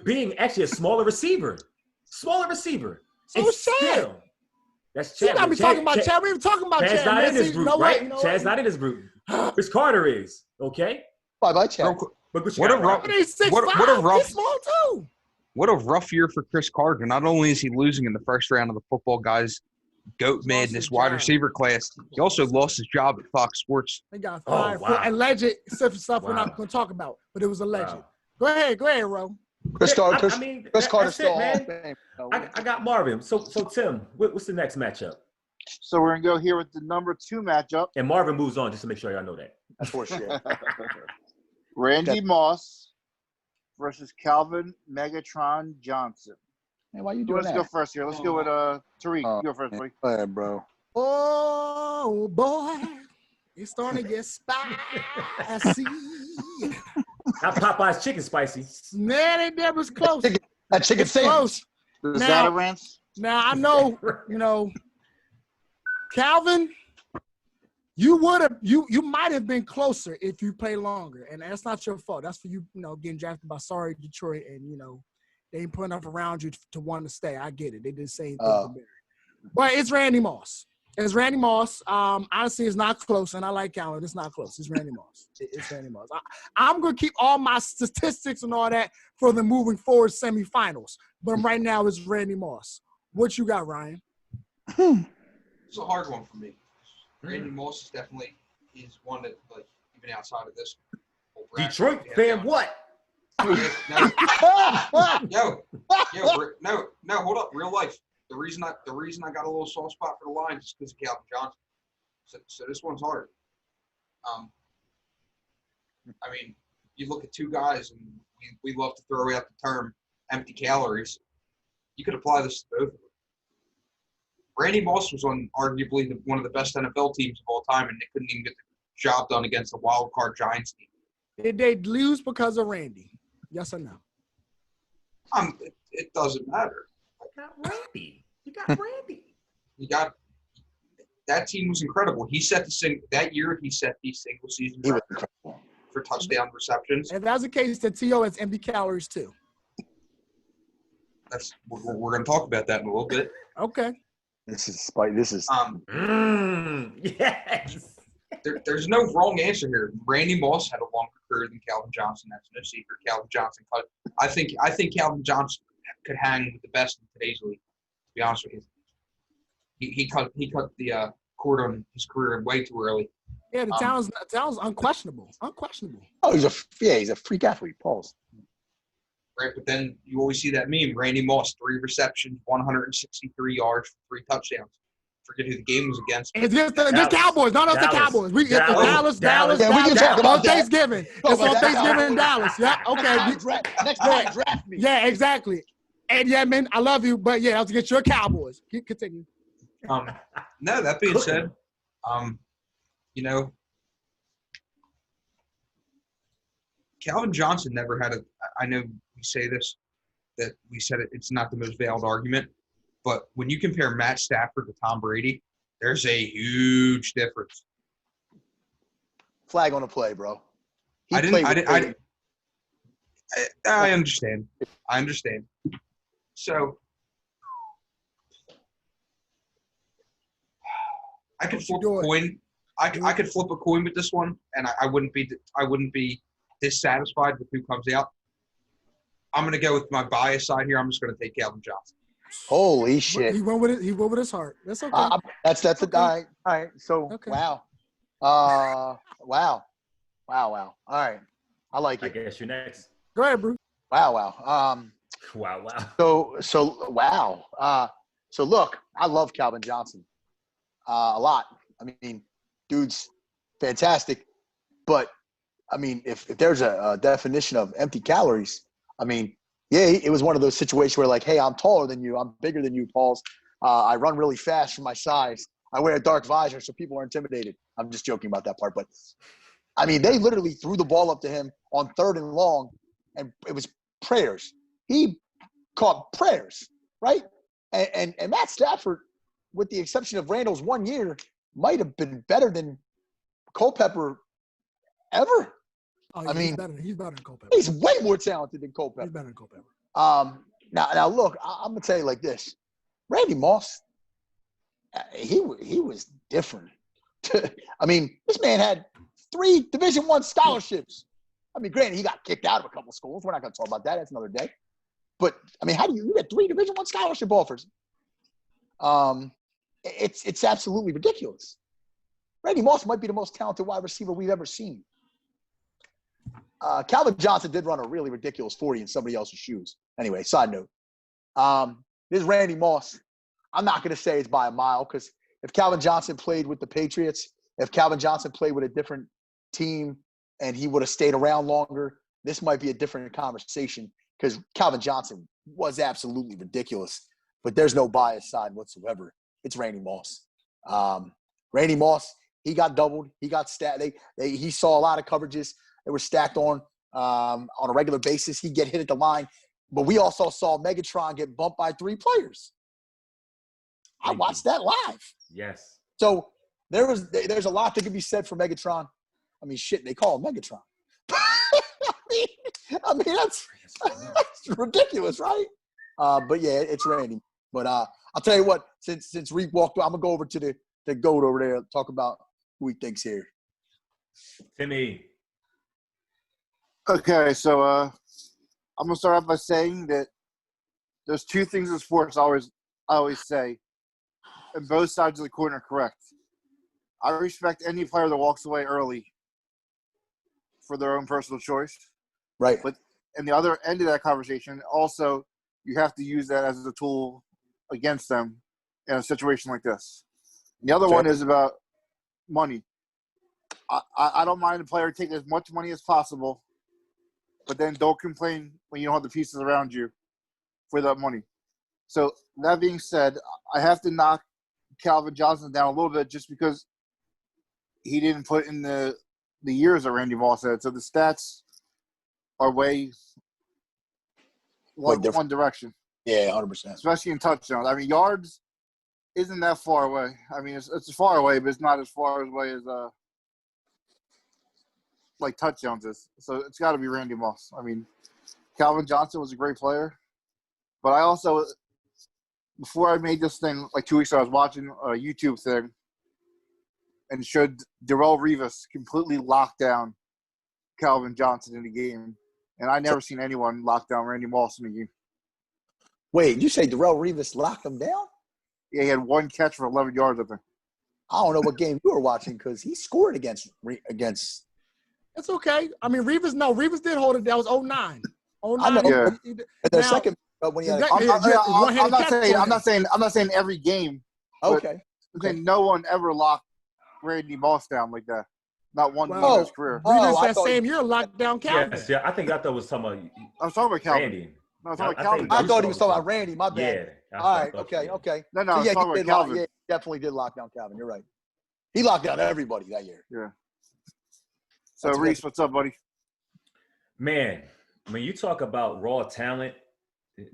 being actually a smaller receiver. So And is Chad. still, that's You Chad. got me talking about Chad. We even talking about Chad's Chad. not man. in this See, group, you know right? what? You know Chad's what? not in this group. Chris Carter is, okay? Bye, Chad. Real quick, But what you What got, a Rob? But he's 6'5". What a rough- He's small too. what a rough year for Chris Carter. Not only is he losing in the first round of the Football Guys GOAT Lost Madness his wide job. receiver class, he also lost his job at Fox Sports. They got Oh, fired wow. for alleged stuff we're Wow. not going to talk about, but it was alleged. Wow. Go ahead, Ro. Chris Carter. Chris, I mean, Chris Carter that's it, still Hall man. of Fame. I got Marvin. So Tim, what's the next matchup? So we're gonna go here with the number 2 matchup: And Marvin moves on just to make sure y'all know that. That's horseshit. Randy Moss versus Calvin Megatron Johnson. Man, why you Who doing wants to that? go first here? Let's go with Tariq. You go first, buddy. Go ahead, bro. Oh, boy. It's starting to get spicy. Not Popeye's chicken spicy. Man, that was close. That chicken It's sandwich. close. Is Now- that a rant? Now, I know, Calvin, you might have been closer if you played longer, and that's not your fault. That's for you, getting drafted by sorry Detroit, and they ain't putting enough around you to want to stay. I get it. They did the same thing for Barry. But it's Randy Moss. Honestly, it's not close, and I like Calvin. It's not close. It's Randy Moss. It's Randy Moss. I'm going to keep all my statistics and all that for the moving forward semifinals. But right now, it's Randy Moss. What you got, Ryan? It's a hard one for me. Randy Moss is definitely one that, even outside of this whole bracket Detroit we have fan, down. what? No, hold up. Real life. The reason I got a little soft spot for the Lions is because of Calvin Johnson. So this one's hard. I mean, you look at two guys, and we love to throw out the term empty calories. You could apply this to both of them. Randy Moss was on arguably one of the best NFL teams of all time, and they couldn't even get the job done against the wild card Giants team. Did they lose because of Randy? Yes or no? It doesn't matter. You got Randy. You got that team was incredible. He set that year. He set the single season He was record incredible. for touchdown receptions. If that's the case, then T.O. has empty calories too. We're going to talk about that in a little bit. Okay. This is spite. This is Yes. There's no wrong answer here. Randy Moss had a longer career than Calvin Johnson. That's no secret. Calvin Johnson cut. I think Calvin Johnson could hang with the best in today's league. To be honest with you, he cut the cord on his career way too early. Yeah, the talent's unquestionable. Unquestionable. Oh, he's a freak athlete. Pause. Right, but then you always see that meme: Randy Moss, 3 receptions, 163 yards, 3 touchdowns. Forget who the game was against. It's just the Cowboys, not us, the Cowboys. Dallas. Dallas. Yeah, we can talk about on that. Thanksgiving. It's on Thanksgiving in Dallas. Yeah, okay. Next time, draft me. Yeah, exactly. And yeah, man, I love you, but yeah, I was against your Cowboys. Continue. No, that being said, Calvin Johnson never had I know we say this, that we said it's not the most valid argument, but when you compare Matt Stafford to Tom Brady, there's a huge difference. Flag on the play, bro. I understand. So I could flip a coin. I could flip a coin with this one, and I wouldn't be dissatisfied with who comes out. I'm going to go with my bias side here. I'm just going to take Calvin Johnson. Holy shit! He went with it. He went with his heart. That's okay. That's okay. All right. So okay. Wow. All right. I like I it. guess you're next. Go ahead, Bruce. Wow. Wow. So wow. So look, I love Calvin Johnson a lot. I mean, dude's fantastic. But I mean, if there's a definition of empty calories, I mean, yeah, it was one of those situations where like, hey, I'm taller than you, I'm bigger than you, Pauls. I run really fast for my size. I wear a dark visor so people are intimidated. I'm just joking about that part, but I mean, they literally threw the ball up to him on 3rd and long, and it was prayers. He caught prayers, right? And Matt Stafford, with the exception of Randall's 1 year, might have been better than Culpepper ever. Oh, I mean, he's better than Culpepper. He's way more talented than Culpepper. He's better than Culpepper. Now look, I'm gonna tell you like this: Randy Moss, he was different. I mean, this man had 3 Division I scholarships. I mean, granted, he got kicked out of a couple schools. We're not gonna talk about that. That's another day. But I mean, how do you get 3 Division I scholarship offers? It's absolutely ridiculous. Randy Moss might be the most talented wide receiver we've ever seen. Calvin Johnson did run a really ridiculous 40 in somebody else's shoes. Anyway, side note. This is Randy Moss. I'm not going to say it's by a mile because if Calvin Johnson played with the Patriots, if Calvin Johnson played with a different team and he would have stayed around longer, this might be a different conversation because Calvin Johnson was absolutely ridiculous. But there's no bias side whatsoever. It's Randy Moss. Randy Moss, he got doubled. He got stacked. He saw a lot of coverages that were stacked on a regular basis. He'd get hit at the line. But we also saw Megatron get bumped by 3 players. I watched that live. Yes. So there's a lot that could be said for Megatron. I mean, shit, they call him Megatron. I mean that's ridiculous, right? But yeah, it's Randy. But I'll tell you what, since Reek walked, I'm gonna go over to the GOAT over there and talk about who he thinks here. Timmy. Okay, so I'm gonna start off by saying that there's 2 things in sports I always say, and both sides of the coin are correct. I respect any player that walks away early for their own personal choice. Right. But and the other end of that conversation, also, you have to use that as a tool against them in a situation like this. The other one is about money. I don't mind the player taking as much money as possible, but then don't complain when you don't have the pieces around you for that money. So that being said, I have to knock Calvin Johnson down a little bit just because he didn't put in the years that Randy Moss had. So the stats are way one direction. Yeah, 100%. Especially in touchdowns. I mean, yards isn't that far away. I mean, it's far away, but it's not as far away as like touchdowns is. So it's got to be Randy Moss. I mean, Calvin Johnson was a great player, but I also, before I made this thing like 2 weeks ago, I was watching a YouTube thing and showed Darrelle Revis completely lock down Calvin Johnson in the game, and I never seen anyone lock down Randy Moss in the game. Wait, you say Darrelle Revis locked him down? Yeah, he had one catch for 11 yards, I think. I don't know what game you were watching because he scored against. It's okay. I mean, Revis did hold it. That was 09. 09. I know. Yeah. The second when he had I'm not saying every game. Okay. I'm saying no one ever locked Randy Moss down like that. Not one in his career. Revis that same year locked down Calvin. Yes, yeah, I thought that was talking about I was talking about Calvin. Randy. No, I was talking about Calvin. I thought he was talking about Randy. My bad. Yeah. All right. Okay. No, So I was talking about Calvin. he definitely did lock down Calvin. You're right. He locked down everybody that year. Yeah. So, Reese, what's up, buddy? Man, when you talk about raw talent,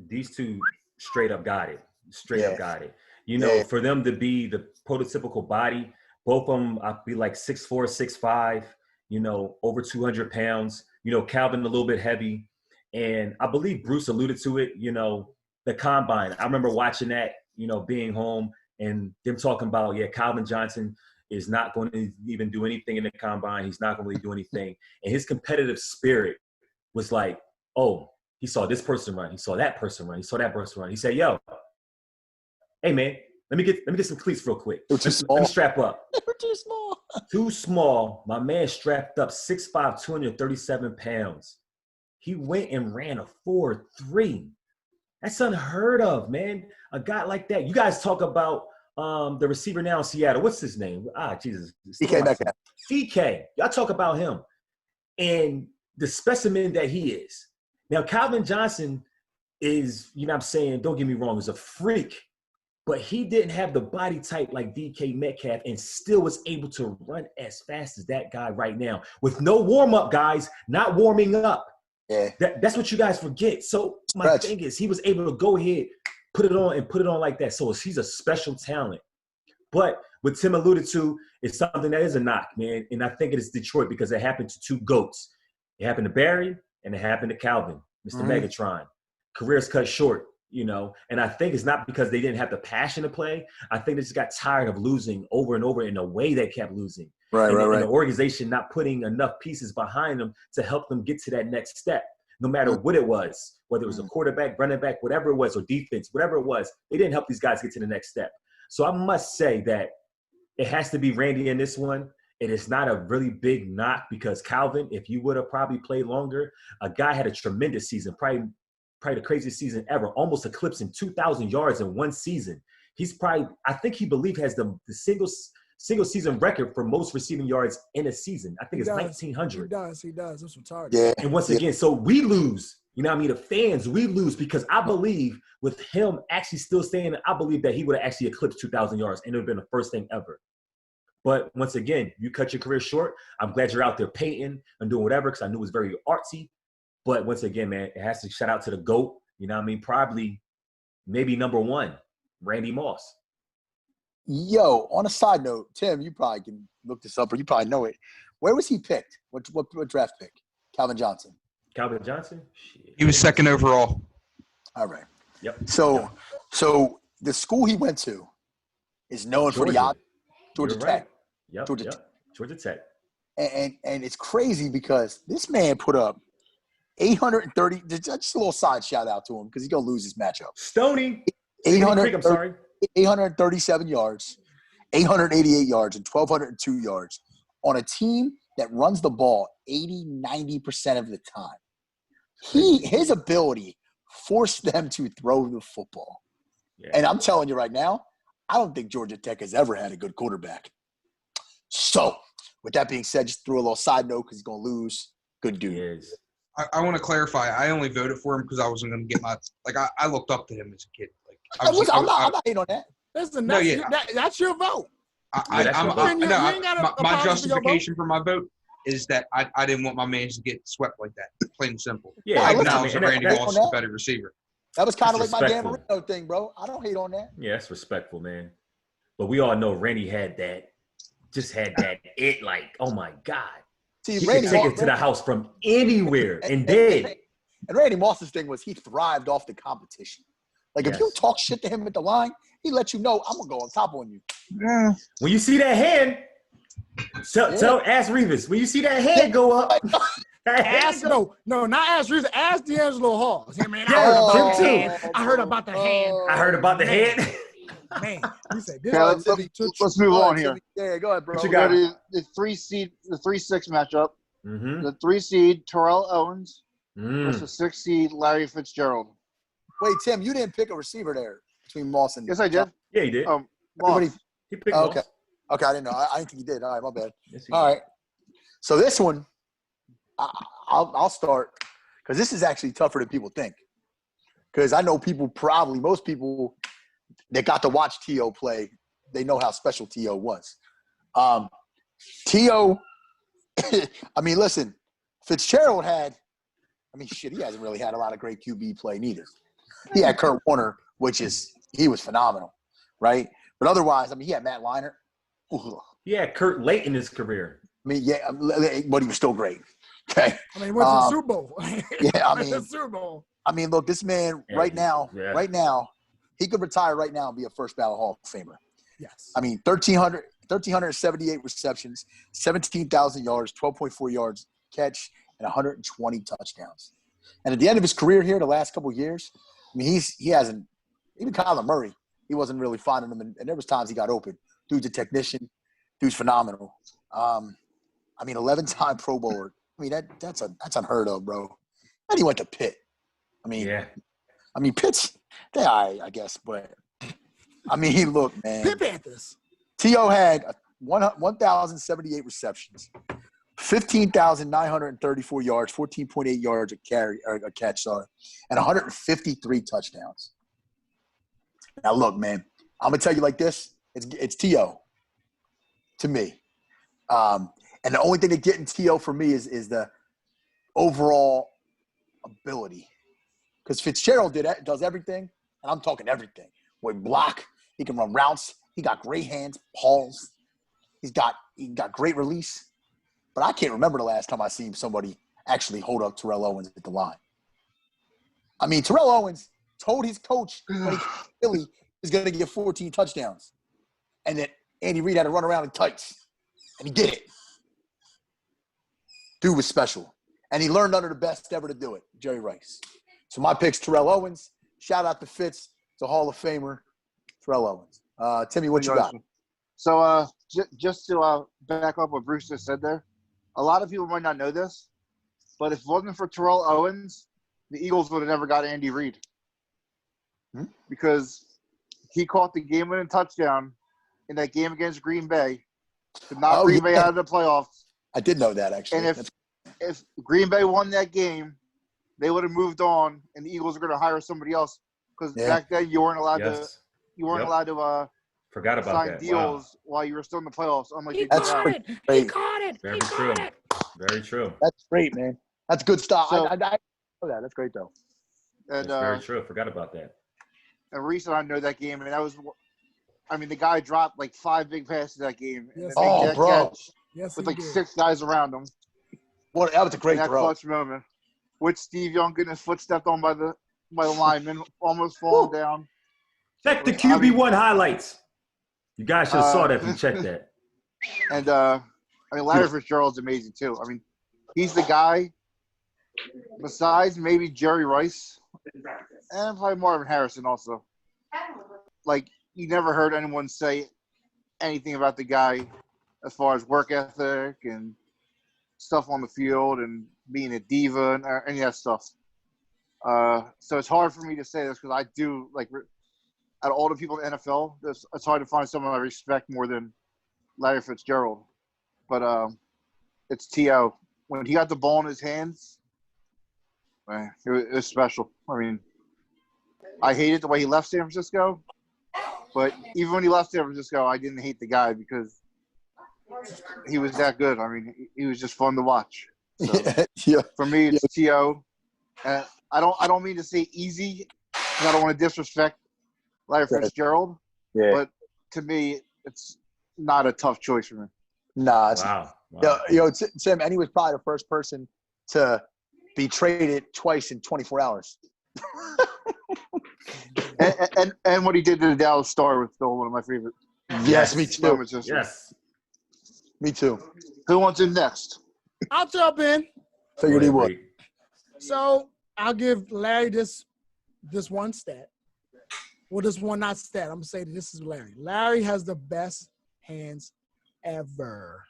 these two straight up got it. Straight up got it. You know, for them to be the prototypical body, both of them, I'd be like 6'4", 6'5", you know, over 200 pounds. You know, Calvin a little bit heavy. And I believe Bruce alluded to it, you know, the combine. I remember watching that, you know, being home and them talking about, Calvin Johnson is not going to even do anything in the combine. He's not going to really do anything. And his competitive spirit was like, oh, he saw this person run. He saw that person run. He saw that person run. He said, yo, hey, man, let me get some cleats real quick. Let me strap up. They're too small. Too small. My man strapped up 6'5", 237 pounds. He went and ran a 4.3. That's unheard of, man. A guy like that. You guys talk about the receiver now in Seattle. What's his name? Jesus. DK Metcalf. DK. Y'all talk about him. And the specimen that he is. Now, Calvin Johnson is, you know what I'm saying, don't get me wrong, is a freak. But he didn't have the body type like DK Metcalf and still was able to run as fast as that guy right now. With no warm-up, guys, not warming up. Yeah. That's what you guys forget. So my thing is he was able to go ahead, put it on like that. So he's a special talent. But what Tim alluded to is something that is a knock, man. And I think it is Detroit because it happened to two GOATs. It happened to Barry and it happened to Calvin, Mr. Megatron. Careers cut short, you know. And I think it's not because they didn't have the passion to play. I think they just got tired of losing over and over in a way they kept losing. Right. And the organization not putting enough pieces behind them to help them get to that next step, no matter what it was, whether it was a quarterback, running back, whatever it was, or defense, whatever it was, they didn't help these guys get to the next step. So I must say that it has to be Randy in this one. It is not a really big knock because Calvin, if you would have probably played longer, a guy had a tremendous season, probably the craziest season ever, almost eclipsing 2,000 yards in one season. He's probably, I think he has the single season record for most receiving yards in a season. I think it's 1,900. He does. That's retarded. Yeah. And once again, so we lose. You know what I mean? The fans, we lose because I believe with him actually still staying, I believe that he would have actually eclipsed 2,000 yards and it would have been the first thing ever. But once again, you cut your career short. I'm glad you're out there painting and doing whatever because I knew it was very artsy. But once again, man, it has to shout out to the GOAT. You know what I mean? Probably maybe number one, Randy Moss. Yo, on a side note, Tim, you probably can look this up or you probably know it. Where was he picked? What draft pick? Calvin Johnson. Calvin Johnson? Shit. He was second overall. All right. Yep. So the school he went to is known for the odds. Georgia Tech. Right. Yep. Georgia Tech. And it's crazy because this man put up 830. Just a little side shout out to him because he's gonna lose his matchup. Stoney. 837 yards, 888 yards, and 1,202 yards on a team that runs the ball 80, 90% of the time. His ability forced them to throw the football. Yeah. And I'm telling you right now, I don't think Georgia Tech has ever had a good quarterback. So, with that being said, just threw a little side note because he's going to lose. Good dude. He is. I want to clarify. I only voted for him because I wasn't going to get my – I looked up to him as a kid. Like I'm not hating on that. Listen, No, that's your vote. My justification for my vote is that I didn't want my man to get swept like that. Plain and simple. Yeah, I listen, acknowledge that man, Randy that's Moss is on a that. better receiver. That was kind of like That's my Dan respectful. Marino thing, bro. I don't hate on that. Yeah, that's respectful, man. But we all know Randy had that like, oh my God. See, He Randy could take Moss, it to the house from anywhere and did. And Randy Moss's thing was he thrived off the competition. Like, if you Yes. talk shit to him at the line, he let you know, I'm going to go on top on you. When you see that hand, ask Revis. When you see that hand go up, Not ask Reeves. Ask D'Angelo Hall. Hey, man, Yeah, I heard about the hand. I heard about the hand. Man, he said this. Yeah, let's move on here. Yeah, go ahead, bro. What you We got? go to the 3-6 matchup. Mm-hmm. The 3 seed Terrell Owens versus 6 seed Larry Fitzgerald. Wait, Tim, you didn't pick a receiver there between Moss and – Yes, I did. Yeah, he did. Everybody, Moss. He picked okay. Moss. Okay, I didn't know. I didn't think he did. All right, my bad. Yes, he All did. right. So this one, I'll start because this is actually tougher than people think. Because I know most people that got to watch T.O. play, they know how special T.O. was. T.O., I mean, listen, Fitzgerald he hasn't really had a lot of great QB play neither. He had Kurt Warner, he was phenomenal, right? But otherwise, he had Matt Leinart. Ooh. He had Kurt late in his career. Yeah, but he was still great. Okay. He went to the Super Bowl. Yeah, Super Bowl. Look, this man Yeah, right now, yeah. he could retire right now and be a first ballot Hall of Famer. Yes. 1,378 receptions, 17,000 yards, 12.4 yards catch, and 120 touchdowns. And at the end of his career here, the last couple of years, he hasn't – even Kyler Murray, he wasn't really finding him. And there was times he got open. Dude's a technician. Dude's phenomenal. 11-time Pro Bowler. That's unheard of, bro. And he went to Pitt. Pitt's – they're all right, I guess. But, look, man. Pitt Panthers. T.O. had 1,078 receptions, 15,934 yards, 14.8 yards a catch, and 153 touchdowns. Now, look, man, I'm going to tell you like this. It's T.O. to me. And the only thing that getting T.O. for me is the overall ability. Because Fitzgerald does everything, and I'm talking everything. With block, he can run routes. He got great hands, paws. He got great release. But I can't remember the last time I seen somebody actually hold up Terrell Owens at the line. Terrell Owens told his coach when he came to Philly he was going to get 14 touchdowns. And that Andy Reid had to run around in tights. And he did it. Dude was special. And he learned under the best ever to do it, Jerry Rice. So my pick's Terrell Owens. Shout out to Fitz, the Hall of Famer, Terrell Owens. Timmy, what you got? So just to back up what Bruce just said there, a lot of people might not know this, but if it wasn't for Terrell Owens, the Eagles would have never got Andy Reid. Because he caught the game-winning touchdown in that game against Green Bay to knock Green Bay out of the playoffs. I did know that, actually. And if Green Bay won that game, they would have moved on, and the Eagles were going to hire somebody else. Because back then you weren't allowed to Forgot about sign that. deals while you were still in the playoffs. Unlike He caught it. Very true. Very true. That's great, man. That's good stuff. So- I know that. That's great, though. And That's very true. Forgot about that. and Reese and I know that game, and that was, the guy dropped like 5 big passes that game. And Yes, then Oh, they get a bro. catch Yes, with he like did. 6 guys around him. That was a great In that throw. clutch moment, with Steve Young getting his foot stepped on by the lineman, almost falling down. Check the QB1 highlights. You guys should have saw that if you checked that. And Larry Fitzgerald's amazing too. He's the guy. Besides maybe Jerry Rice, and probably Marvin Harrison also. Like, you never heard anyone say anything about the guy as far as work ethic and stuff on the field and being a diva and any of that stuff. So it's hard for me to say this because I do like out of all the people in the NFL, it's hard to find someone I respect more than Larry Fitzgerald. But it's T.O. When he got the ball in his hands, man, it was special. I mean, I hated the way he left San Francisco, but even when he left San Francisco, I didn't hate the guy because he was that good. I mean, he was just fun to watch. So, Yeah. for me, it's T.O. And I don't mean to say easy because I don't want to disrespect Larry Fitzgerald, Yeah. but to me, it's not a tough choice for me. Nah. It's, Wow. Tim, and he was probably the first person to be traded twice in 24 hours. and what he did to the Dallas Star was still one of my favorite Yes, me too. moments this year. Yes. Me too. Who wants him next? I'll jump in. Figured he would. So I'll give Larry this one stat. Well, this one not stat. I'm gonna say that this is Larry. Larry has the best hands ever.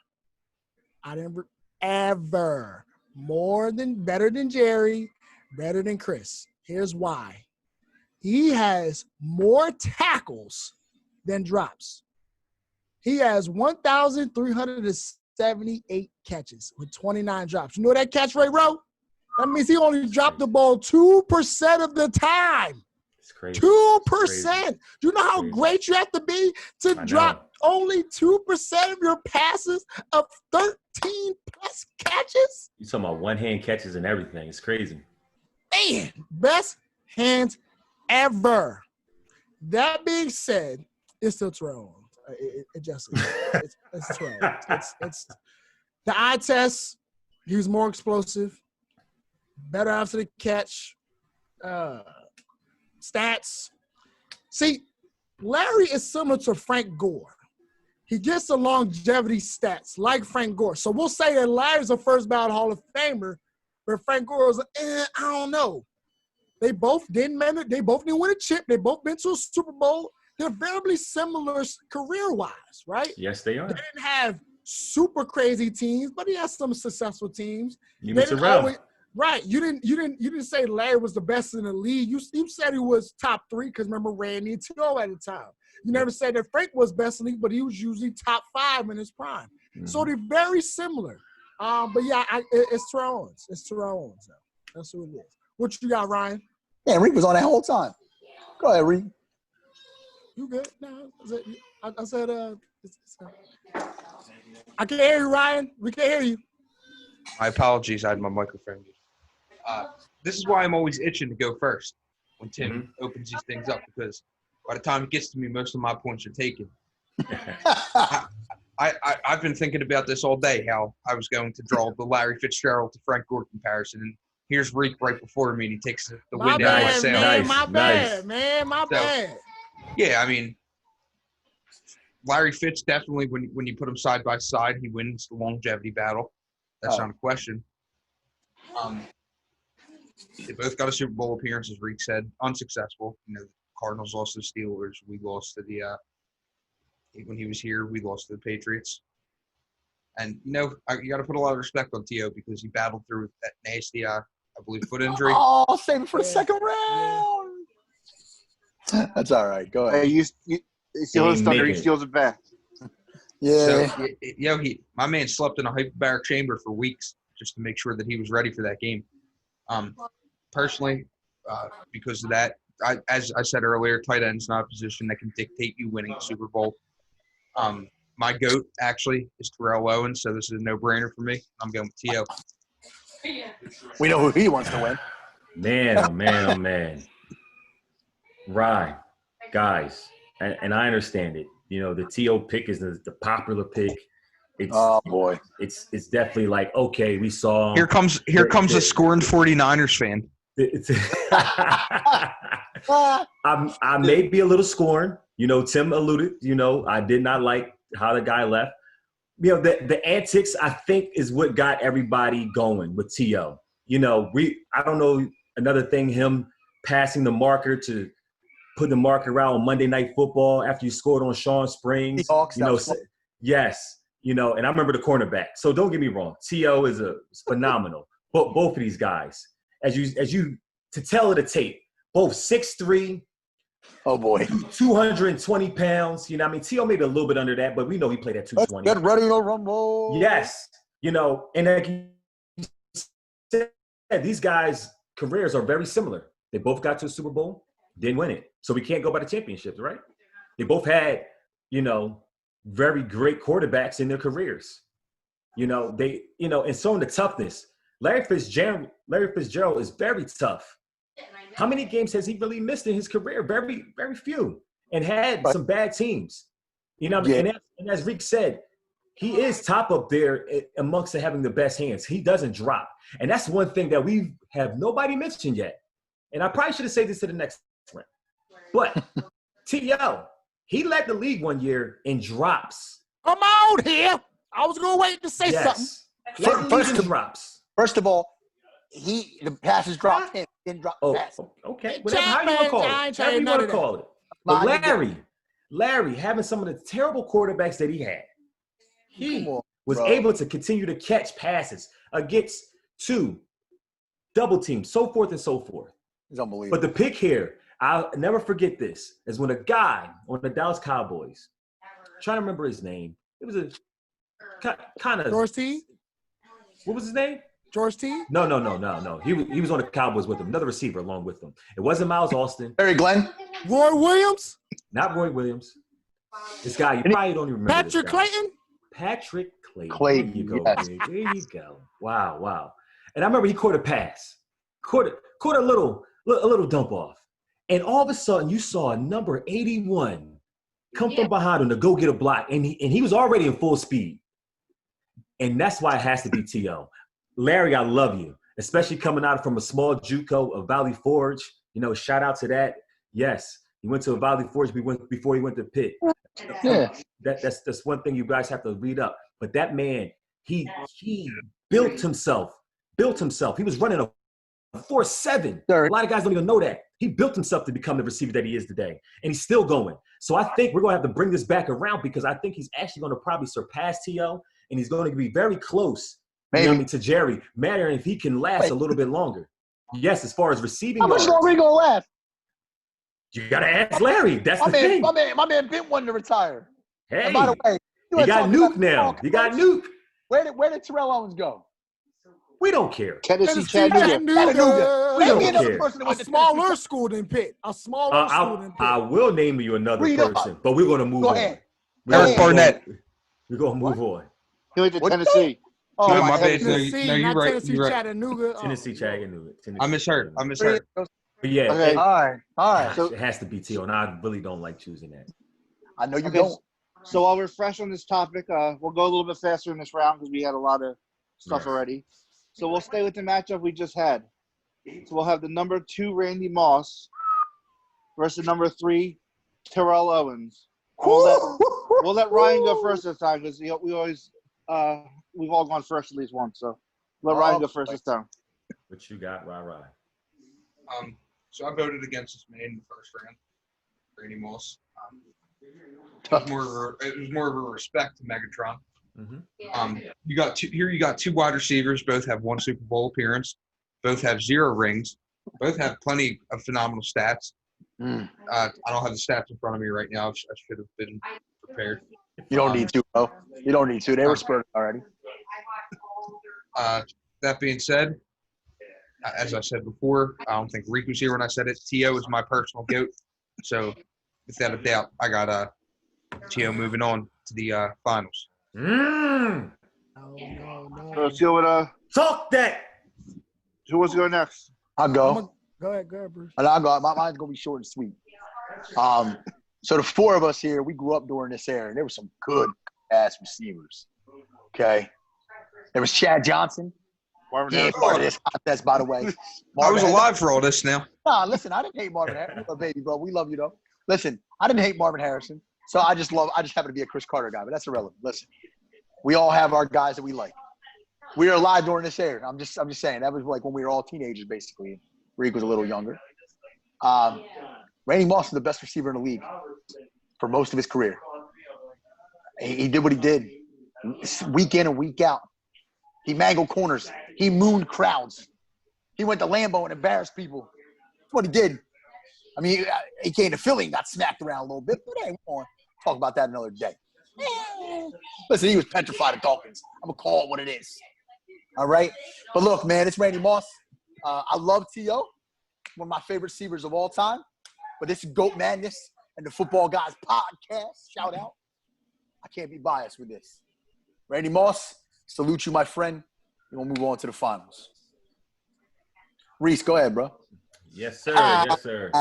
Ever. Better than Jerry, better than Chris. Here's why. He has more tackles than drops. He has 1,378 catches with 29 drops. You know that catch rate, bro? That means he only dropped the ball 2% of the time. It's crazy. 2%. Do you know how Crazy. great you have to be to I drop only 2% of your passes of 13-plus catches? You talking about one-hand catches and everything. It's crazy. Man, best hands ever. That being said, it's still Terrell. It just is. It's Terrell. It's the eye test. He was more explosive, better after the catch, stats. See, Larry is similar to Frank Gore. He gets the longevity stats like Frank Gore. So we'll say that Larry's a first ballot Hall of Famer, but Frank Gore was I don't know. They both didn't win a chip. They both been to a Super Bowl. They're very similar career-wise, right? Yes, they are. They didn't have super crazy teams, but he has some successful teams. Even Terrell. Right. You didn't say Larry was the best in the league. You said he was top 3 because remember Randy and T.O. at the time. You never said that Frank was best in the league, but he was usually top 5 in his prime. Mm-hmm. So they're very similar. But yeah, it's Terrell Owens. It's Terrell Owens. That's who it is. What you got, Ryan? Yeah, Reek was on that whole time. Go ahead, Reek. You good? No, I said I can't hear you, Ryan. We can't hear you. My apologies. I had my microphone muted. This is why I'm always itching to go first when Tim opens these things up because by the time it gets to me, most of my points are taken. I've been thinking about this all day, how I was going to draw the Larry Fitzgerald to Frank Gore comparison, and here's Reek right before me, and he takes the wind out of my sail. Man, Nice. my bad. Yeah, I mean, Larry Fitz definitely, when you put them side by side, he wins the longevity battle. That's not a question. They both got a Super Bowl appearance, as Reek said, unsuccessful. You know, the Cardinals lost to the Steelers. We lost to the when he was here, we lost to the Patriots. And you know, you got to put a lot of respect on T.O. because he battled through that nasty, I believe, foot injury. Oh, save it for the second round. That's all right. Go ahead. Hey, you steal his thunder, he steals it back. Yeah. So, my man slept in a hyperbaric chamber for weeks just to make sure that he was ready for that game. Personally, because of that, as I said earlier, tight end's not a position that can dictate you winning a Super Bowl. My GOAT, actually, is Terrell Owens, so this is a no-brainer for me. I'm going with T.O. We know who he wants to win. Man, oh, man, oh, man. Right. Guys, and I understand it. You know, the T.O. pick is the popular pick. Oh, boy. It's definitely like, okay, we saw him. Here comes a scorned 49ers fan. I may be a little scorned. You know, Tim alluded, you know, I did not like how the guy left. You know, the antics, I think, is what got everybody going with T.O. You know, I don't know, another thing, him passing the marker to put the marker out on Monday Night Football after you scored on Sean Springs. You know, yes, you know, and I remember the cornerback. So don't get me wrong, T.O. is phenomenal. Both of these guys, as you to tell of the tape. Both 6'3", Oh boy. 220 pounds. You know, I mean, T.O. maybe a little bit under that, but we know he played at Let's 220. get ready to rumble. Yes. You know, and like you said, these guys' careers are very similar. They both got to a Super Bowl, didn't win it. So we can't go by the championships, right? They both had, you know, very great quarterbacks in their careers. You know, and so in the toughness. Larry Fitzgerald is very tough. How many games has he really missed in his career? Very, very few. And had some bad teams. You know, Yeah. and as Reek said, he is top up there amongst having the best hands. He doesn't drop. And that's one thing that we have nobody mentioned yet. And I probably should have said this to the next one. But T.O., he led the league one year in drops. Come on here. I was going to wait to say something. Led the league in drops. First of all, the passes dropped him. Didn't drop the pass. Okay. Whatever, how you want to call it. However you want to call it. But Larry, having some of the terrible quarterbacks that he had, he was able to continue to catch passes against two, double teams, so forth and so forth. It's unbelievable. But the pick here, I'll never forget this, is when a guy on the Dallas Cowboys, trying to remember his name, it was a kind of George T? What was his name? George T? No. He was on the Cowboys with him, another receiver along with him. It wasn't Miles Austin. Barry Glenn? Roy Williams? Not Roy Williams. This guy, you probably don't even remember. Patrick Clayton? Patrick Clayton. Clayton, There you go. yes. Big. There you go. Wow. And I remember he caught a pass. Caught a little dump off. And all of a sudden, you saw a number 81 come from behind him to go get a block. And he was already in full speed. And that's why it has to be T.O. Larry, I love you, especially coming out from a small JUCO of Valley Forge. You know, shout out to that. Yes, he went to a Valley Forge before he went to Pitt. Yeah. That's one thing you guys have to read up. But that man, he built himself. He was running a 4.7. Sure. A lot of guys don't even know that. He built himself to become the receiver that he is today. And he's still going. So I think we're going to have to bring this back around because I think he's actually going to probably surpass T.O. and he's going to be very close. You know what I mean, to Jerry, mattering if he can last a little bit longer. Yes, as far as receiving How much yards, longer are you going to last? you got to ask Larry. That's the thing. My man Ben wanted to retire. Hey, And by the way, you got Nuke now. You got Nuke. Where did Terrell Owens go? We don't care. Tennessee Chattanooga. Chattanooga. We Name me don't another care. person that A went to smaller Tennessee. school than Pitt. A smaller school than Pitt. I will name you another Read up. person, but we're going to move Go on. ahead. Eric Barnett. We're going to move on. He went to What? Tennessee. Oh, No, my my bad. bad. Tennessee, No, you're not right. Tennessee, You're right. Chattanooga. Tennessee Chattanooga. I misheard. But yeah, Okay. All right. So- it has to be T.O., and I really don't like choosing that. I know you Okay, don't. So while we're fresh on this topic, we'll go a little bit faster in this round because we had a lot of stuff Yes. already. So we'll stay with the matchup we just had. So we'll have the number 2 Randy Moss versus number 3 Terrell Owens. We'll let Ryan go first this time because we've all gone first at least once. So let Ryan go first this time. What you got, Rah? So I voted against this man in the first round, Randy Moss. It was more of a respect to Megatron. You got two wide receivers. Both have 1 Super Bowl appearance. Both have 0 rings. Both have plenty of phenomenal stats. I don't have the stats in front of me right now. I should have been prepared. You don't need to, bro. You don't need to. They were spurred already. That being said, as I said before, I don't think Reek was here when I said it. T.O. is my personal GOAT. So, without a doubt, I got T.O. moving on to the finals. No. So let's go with Talk that. who wants to go next? I'll go. Go ahead, Bruce. And I'll go. Mine's gonna be short and sweet. So the 4 of us here, we grew up during this era, and there were some good ass receivers. Okay, there was Chad Johnson. Marvin He ain't Harrison. part of this contest, by the way. I was Marvin- alive for all this now. Nah, listen, I didn't hate Marvin Harrison. Oh, baby, bro, we love you though. Listen, I didn't hate Marvin Harrison, so I just happen to be a Chris Carter guy, but that's irrelevant. Listen, we all have our guys that we like. We were alive during this era. I'm just saying that was like when we were all teenagers, basically. Reek was a little younger. Randy Moss is the best receiver in the league for most of his career. He did what he did week in and week out. He mangled corners. He mooned crowds. He went to Lambeau and embarrassed people. what he did. I mean, he came to Philly and got smacked around a little bit, but hey, we'll talk about that another day. Listen, he was petrified of Dawkins. I'm going to call it what it is. All right? But look, man, it's Randy Moss. I love T.O., one of my favorite receivers of all time. But this is GOAT Madness and the Football Guys podcast. Shout out. I can't be biased with this. Randy Moss, salute you, my friend. We're going to move on to the finals. Reese, go ahead, bro. Yes, sir. Yes, sir.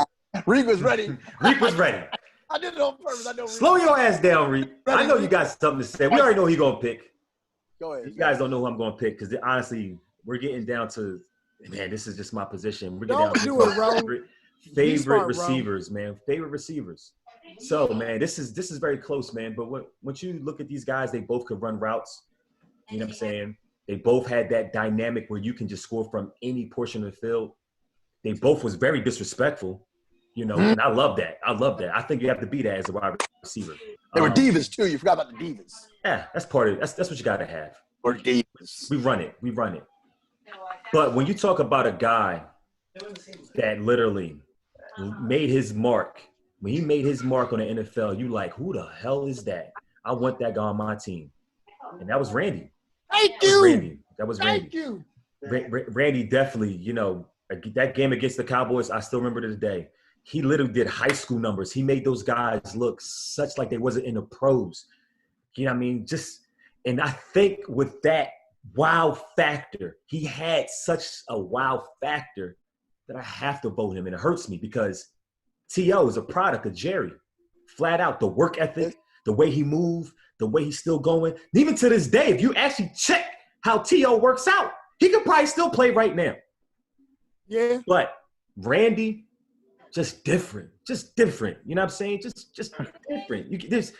Reek was ready. Reek was ready. I did it on purpose. I know. Slow your ass down, Reek. I know you got something to say. We already know who you're going to pick. Go ahead. You guys don't know who I'm going to pick because honestly, we're getting down to, man, this is just my position. We're getting down to do it, bro. favorite receivers, man. Favorite receivers. So, man, this is very close, man. But once you look at these guys, they both could run routes. You know what I'm saying? They both had that dynamic where you can just score from any portion of the field. They both was very disrespectful, you know, and I love that. I think you have to be that as a wide receiver. They were divas, too. You forgot about the divas. Yeah, that's part of it. That's what you got to have. Or divas. We run it. But when you talk about a guy that literally made his mark, when he made his mark on the NFL, you like, who the hell is that? I want that guy on my team. And that was Randy. Thank you. That was Randy. Thank you. Randy definitely, you know, that game against the Cowboys, I still remember to this day. He literally did high school numbers. He made those guys look such like they wasn't in the pros. You know what I mean? And I think with that wow factor, he had such a wow factor that I have to vote him. And it hurts me because T.O. is a product of Jerry. Flat out, the work ethic, the way he moved, the way he's still going. Even to this day, if you actually check how T.O. works out, he could probably still play right now. Yeah. But Randy, just different. You know what I'm saying? Just different. There's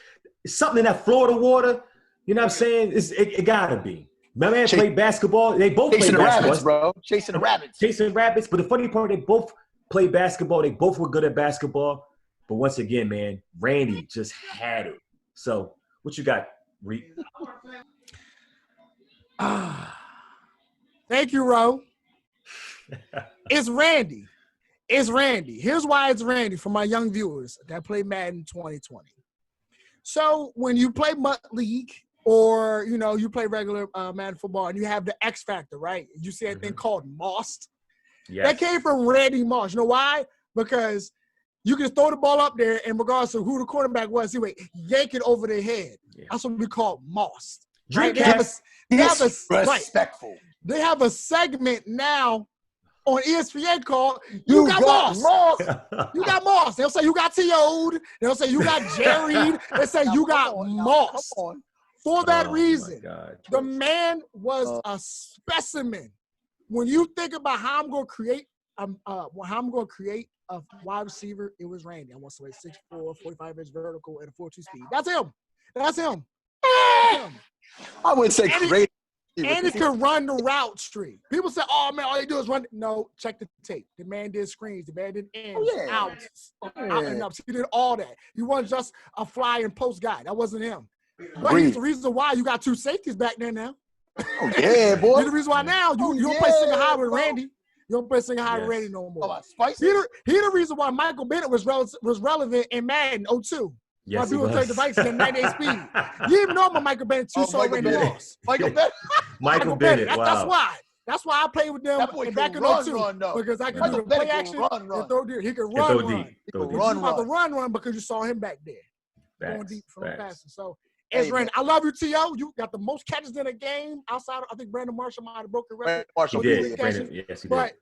something in that Florida water. You know what I'm saying? It gotta be. My man played basketball. They both played basketball. Rabbits, bro. Chasing the rabbits. But the funny part, they both played basketball. They both were good at basketball. But once again, man, Randy just had it. So what you got, Reek? Thank you, Ro. It's Randy. Here's why it's Randy for my young viewers that play Madden 2020. So when you play Mutt League or, you know, you play regular Madden football and you have the X Factor, right? You see a thing called Moss. Yes. That came from Randy Moss. You know why? Because you can throw the ball up there and regardless of who the quarterback was, he would yank it over their head. Yeah. That's what we call Moss. Right? They have a segment now on ESPN called You Got Moss. You got Moss. They'll say you got T.O.'d. They'll say you got Jerry. They say you got Moss. For that reason, the man was a specimen. When you think about how I'm going to create a wide receiver, it was Randy. I want to say 6'4", 45-inch vertical at a 4.2 speed. That's him. I wouldn't say great. And it can run the route street. People say, oh, man, all they do is run. No, check the tape. The man did screens. The man did ends, outs, out and ups. He did all that. He wasn't just a fly and post guy. That wasn't him. But he's the reason why you got two safeties back there now. Oh, yeah, boy. He's the reason why now you don't play single high with Randy. You don't play single high with Randy no more. He the reason why Michael Bennett was relevant in Madden 02. Yes, people take the bikes and 98 speed. You even know about Michael Bennett too, so Randy Moss. Michael Bennett. Michael Bennett. That's why. That's why I played with them back in 02. Because I could do the play action and throw deep. He could run. He could run because you saw him back there. Going deep from the passing. So it's Randy. I love you, T.O. You got the most catches in a game outside. I think Brandon Marshall might have broken the record. He did. Yes, he did. But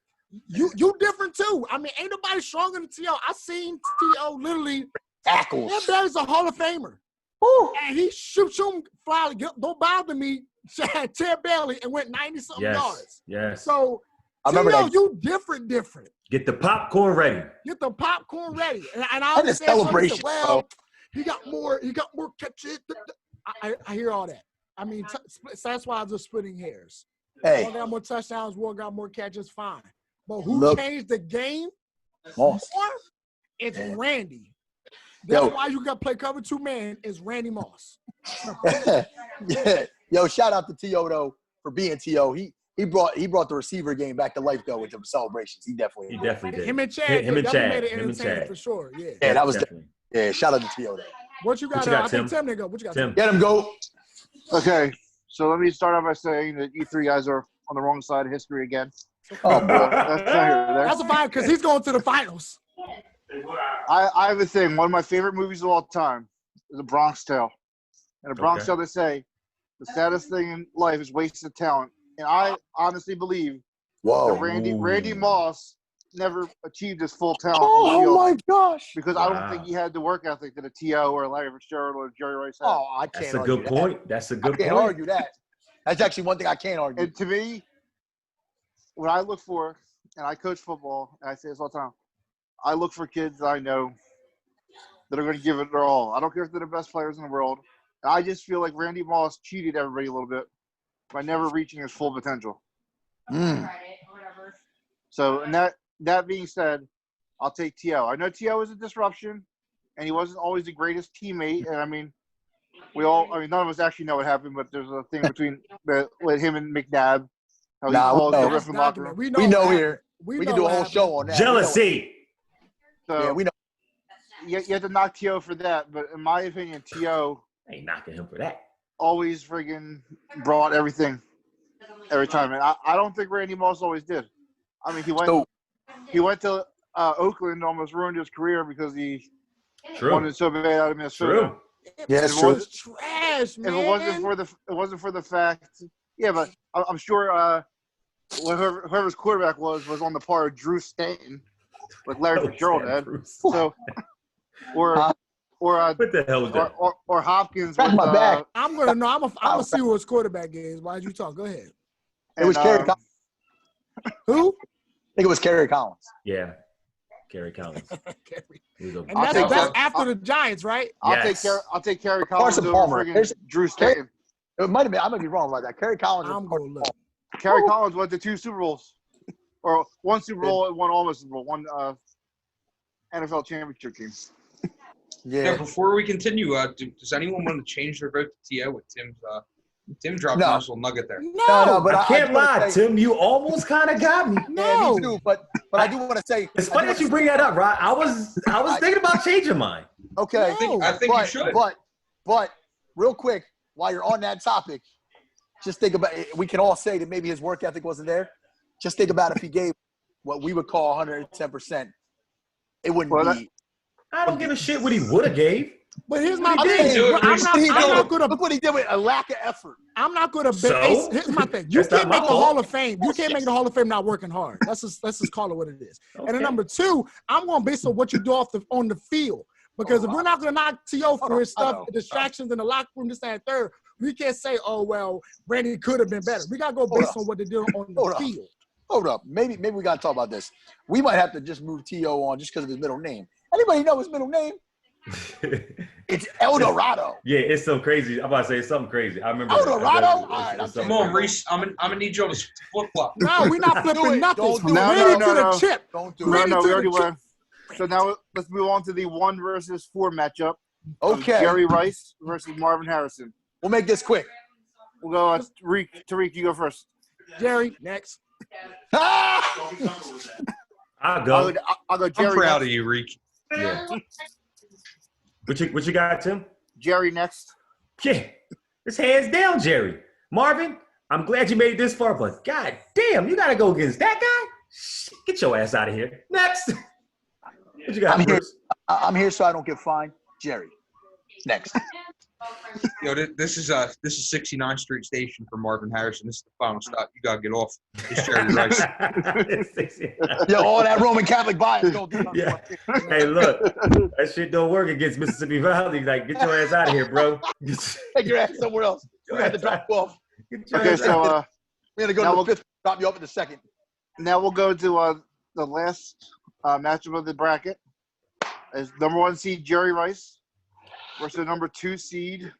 you different too. I mean, ain't nobody stronger than T.O. I seen T.O. literally tackles. That man's a Hall of Famer. Woo. And he shoots him fly. Don't bother me. Ted Bailey and went 90-something yards. Yes. So I remember T.O., you different. Get the popcorn ready. And I understand celebration. Well, he got more catches. I hear all that. I mean, that's why I was splitting hairs. Hey. One got more touchdowns, one got more catches, fine. But who changed the game more? It's Randy. That's why you got to play cover 2 man is Randy Moss. Yeah. Yo, shout out to T.O. though for being T.O. He brought the receiver game back to life though with the celebrations. He definitely did. Him and Chad. Him and definitely Chad. made it Him and entertaining Chad. for sure. Yeah. Yeah, that was definitely. yeah. Shout out to T.O. there. What you got? you got, I think Tim? Tim to go. What you got? Tim. Get him go. Okay, so let me start off by saying that you three guys are on the wrong side of history again. Oh boy. That's not here or there. That's a fine because he's going to the finals. I have a thing. One of my favorite movies of all time is A Bronx Tale. And A Bronx Okay. Tale, they say the saddest thing in life is wasted talent. And I honestly believe Whoa. that Randy Moss never achieved his full talent on the Oh field my gosh. because I don't Wow. think he had the work ethic that a T.O. or a Larry Fitzgerald or Jerry Rice had. Oh, I can't That's a argue good that. point. That's a I good can't point. argue that. That's actually one thing I can't argue. And to me, what I look for, and I coach football, and I say this all the time, I look for kids that I know that are going to give it their all. I don't care if they're the best players in the world. I just feel like Randy Moss cheated everybody a little bit by never reaching his full potential. Mm. So, and that being said, I'll take T.O. I know T.O. was a disruption, and he wasn't always the greatest teammate. And, I mean, none of us actually know what happened, but there's a thing with him and McNabb. How he Nah, we calls know. the That's ref in the locker room. documented. We know what here. happened. We know can do a what whole happened. show on that. Jealousy. So, Yeah, we know. you have to knock T.O. for that, but in my opinion, T.O. Ain't knocking him for that. always friggin' brought everything every time, and I don't think Randy Moss always did. I mean, he went to Oakland, almost ruined his career because he True. wanted so bad out of Minnesota. True. Yeah, If it's it true. was- Trash, man. If it wasn't for the fact, yeah, but I'm sure whoever's quarterback was on the par of Drew Stanton, like Larry Fitzgerald had. Bruce. So, or What the hell was that? or Hopkins. Crack with, my back. I'm gonna know. I'm gonna see who his quarterback is. Why'd you talk? Go ahead. It was Kerry Collins. Who? I think it was Kerry Collins. Yeah. Gary Collins. He was a- And I'll that's take after the Giants, right? Yes. I'll take Kerry Collins Carson over Palmer. friggin' There's- Drew Stanton. It might have been. I might be wrong about that. Kerry Collins. I'm gonna look. Kerry Collins went to 2 Super Bowls, or 1 Super Bowl and 1 almost Super Bowl, 1 NFL championship team. Yeah, Yeah. before we continue, does anyone want to change their vote to T.O. with Tim's? Tim dropped No. a nice little nugget there. No, but I can't wanna lie, say- Tim. You almost kind of got me. Yeah, no. me too. But I do want to say. It's funny that you bring that up, Rod. I was thinking about changing mine. Okay. No. I think you should. But real quick, while you're on that topic, just think about it. We can all say that maybe his work ethic wasn't there. Just think about if he gave what we would call 110%, it wouldn't Well, be. I don't give a shit what he would have gave. But here's my I'm thing. saying, do it. I'm not gonna. Look what he did with a lack of effort. I'm not gonna base. So? Here's my thing. You That's not can't my make the fault. Hall of Fame. You can't make the Hall of Fame not working hard. Let's just call it what it is. And then Okay. number 2, I'm going to base on what you do on the field. Because if we're not going to knock T.O. for his stuff, the distractions in the locker room, this, that, and third, we can't say, oh, well, Randy could have been better. We got to go based on what they do on the Hold up. field. Hold up. Maybe we got to talk about this. We might have to just move T.O. on just because of his middle name. Anybody know his middle name? It's El Dorado. Yeah, it's so crazy. I'm about to say it's something crazy. I remember. El that. Dorado? It's All right, I'm something Come on, crazy. Reese. I'm gonna need you to flip flop. No, we're not Don't do flipping it. nothing. Don't do it. Ready No, to the no. chip. Don't do No, it. Ready no, to we already the chip. went. So now let's move on to the 1 versus 4 matchup. Okay. Jerry Rice versus Marvin Harrison. We'll make this quick. We'll go. Tariq, you go first. Jerry, next. Ah! I'll go. I'll go Jerry. I'm proud next. of you, Reek. Yeah. What you got, Tim? Jerry next. Yeah, it's hands down, Jerry. Marvin, I'm glad you made it this far, but god damn, you gotta go against that guy? Shit, get your ass out of here. Next. What you got, I'm here. Bruce? I'm here so I don't get fined. Jerry. Next. Yo, this is 69th Street Station for Marvin Harrison. This is the final stop. You gotta get off. It's Jerry Rice. Yo, all that Roman Catholic bias. Don't do nothing. Yeah. Hey, look, that shit don't work against Mississippi Valley. Like, get your ass out of here, bro. Take your ass somewhere else. We had to drop you off. Get your Okay, ass out. so We had to go Now to we'll- the 5th, drop you off in the 2nd. now we'll go to the last matchup of the bracket. Is number 1 seed Jerry Rice versus number 2 seed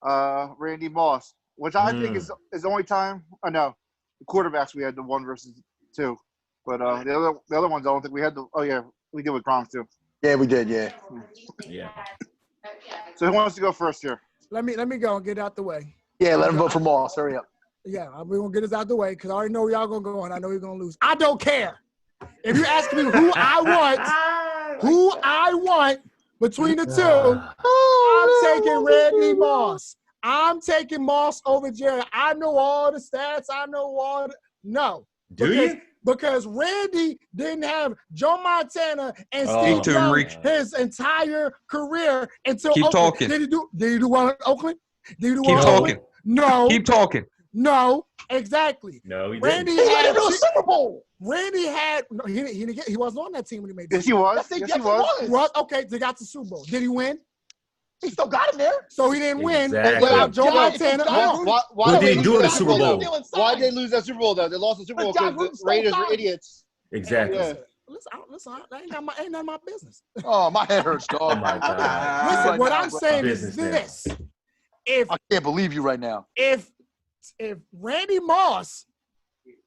Randy Moss, which I think is the only time. I know the quarterbacks we had the 1 versus 2, but the other ones I don't think we had the. Oh yeah, we did with Gronk too. Yeah, we did. Yeah. Yeah. So who wants to go first here? Let me go and get out the way. Yeah, let him vote for Moss. Hurry up. Yeah, we're gonna get this out the way because I already know where y'all gonna go and I know you're gonna lose. I don't care. If you ask me who I want between the two, I'm taking Randy Moss. I'm taking Moss over Jerry. I know all the stats. I know all the no. Do you? Because Randy didn't have Joe Montana and Oh, Steve to him, Young Reach. his entire career until Keep Oakland. talking. Did he do well in Oakland? Did he do Keep well in talking. Oakland? No. Keep talking. No, exactly. No, he Randy didn't. He led had him to a Super Bowl. Randy had no, he didn't get, he wasn't on that team when he made Yes, the he was. Yes, Yes, he he was. was. Okay, they got to the Super Bowl. Did he win? He still got him there. So he didn't win Exactly. without Joe Yeah, Montana. it's Hold on. Why What did he they do lose in the that Super Bowl? Why did they lose that Super Bowl though? They lost the Super Bowl But John because Gruden the Raiders stole were time. idiots. Exactly. Yeah. Listen, ain't none of my business. Oh, my head hurts, dog. Oh my God. Listen, what now, I'm bro. saying is Business now. this: if I can't believe you right now. if Randy Moss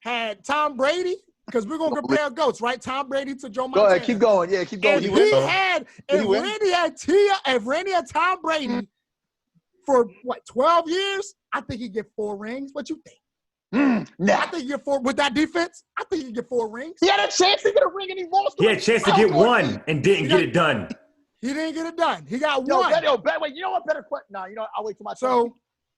had Tom Brady, because we're gonna compare goats, right? Tom Brady to Joe Go Montana. ahead, keep going. Yeah, keep going. If You win. if Randy had Tom Brady for what 12 years, I think he'd get 4 rings. What you think? I Nah. think he'd get 4 with that defense. I think he'd get 4 rings. He had a chance to get a ring and he lost. He had a chance to get one and didn't get it done. He didn't get it done. He got Yo, one. wait, you know what? Better question. No, you know, I'll wait till my turn.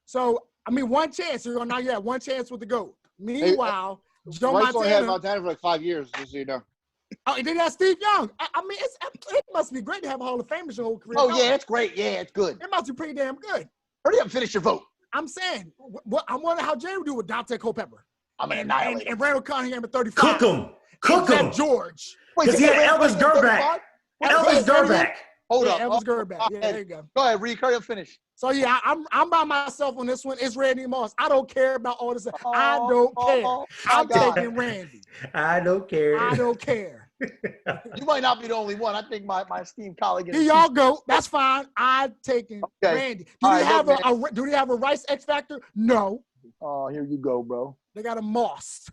So I mean, one chance. You're gonna now you have one chance with the GOAT. Meanwhile, Joe Rice only had Montana. Montana for like 5 years, just so you know. Oh, and then that's Steve Young. I mean, it must be great to have a Hall of Famers your whole career. Oh, No, yeah, it's great. Yeah, it's good. it must be pretty damn good. Hurry up and finish your vote. I'm saying, I'm wondering how Jerry would do with Dante Culpepper I'm an and annihilator. Randall Cunningham at 35. Cook him. Cook Jeff him. George. Wait, Because he had Randall Elvis Cunningham Gerback. 35? Elvis Gerback. Hold Yeah, up. Elvis Gerback. Yeah, there you go. Go ahead, Reed. Hurry up, finish. So yeah, I'm by myself on this one. It's Randy Moss. I don't care about all this. I don't care. I'm God. taking Randy. I don't care. I don't care. You might not be the only one. I think my esteemed colleague. Here y'all go. That's fine. I'm taking Okay. Randy. Do All they right, have look, do they have a Rice X Factor? No. Oh, here you go, bro. They got a Moss.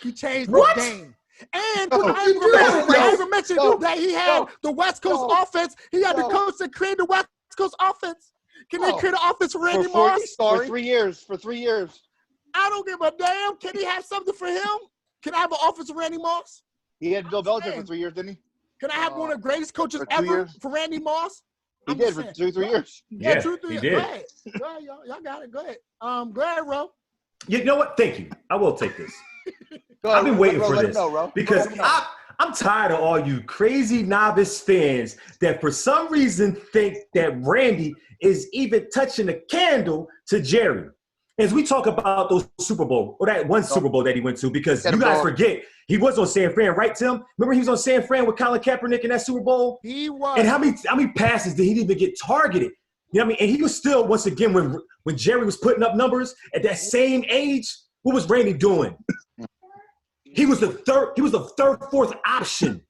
He changed What? the game. And No. I even mentioned No. that he had No. the West Coast No. offense. He had the No. coach that created the West Coast offense. Can they No. create an offense for Randy For Moss? for 3 years. For 3 years. I don't give a damn. Can he have something for him? Can I have an offense for Randy Moss? He had Bill Belichick for saying. 3 years, didn't he? Can I have one of the greatest coaches For 2 ever years? for Randy Moss? He I'm did just for saying. 2-3 years. Yeah, two, three. he Go did. ahead. Go ahead, y'all got it. Go ahead. Go ahead, Ro. You know what? Thank you. I will take this. Go I've been waiting bro, for let this him know, bro. because Let him know. I'm tired of all you crazy novice fans that for some reason think that Randy is even touching a candle to Jerry. As we talk about those Super Bowl, or that one Super Bowl that he went to, because Get you him guys going. forget, he was on San Fran, right, Tim? Remember he was on San Fran with Colin Kaepernick in that Super Bowl? He was. And how many passes did he even get targeted? You know what I mean? And he was still, once again, when Jerry was putting up numbers at that same age, what was Randy doing? He was the third, fourth option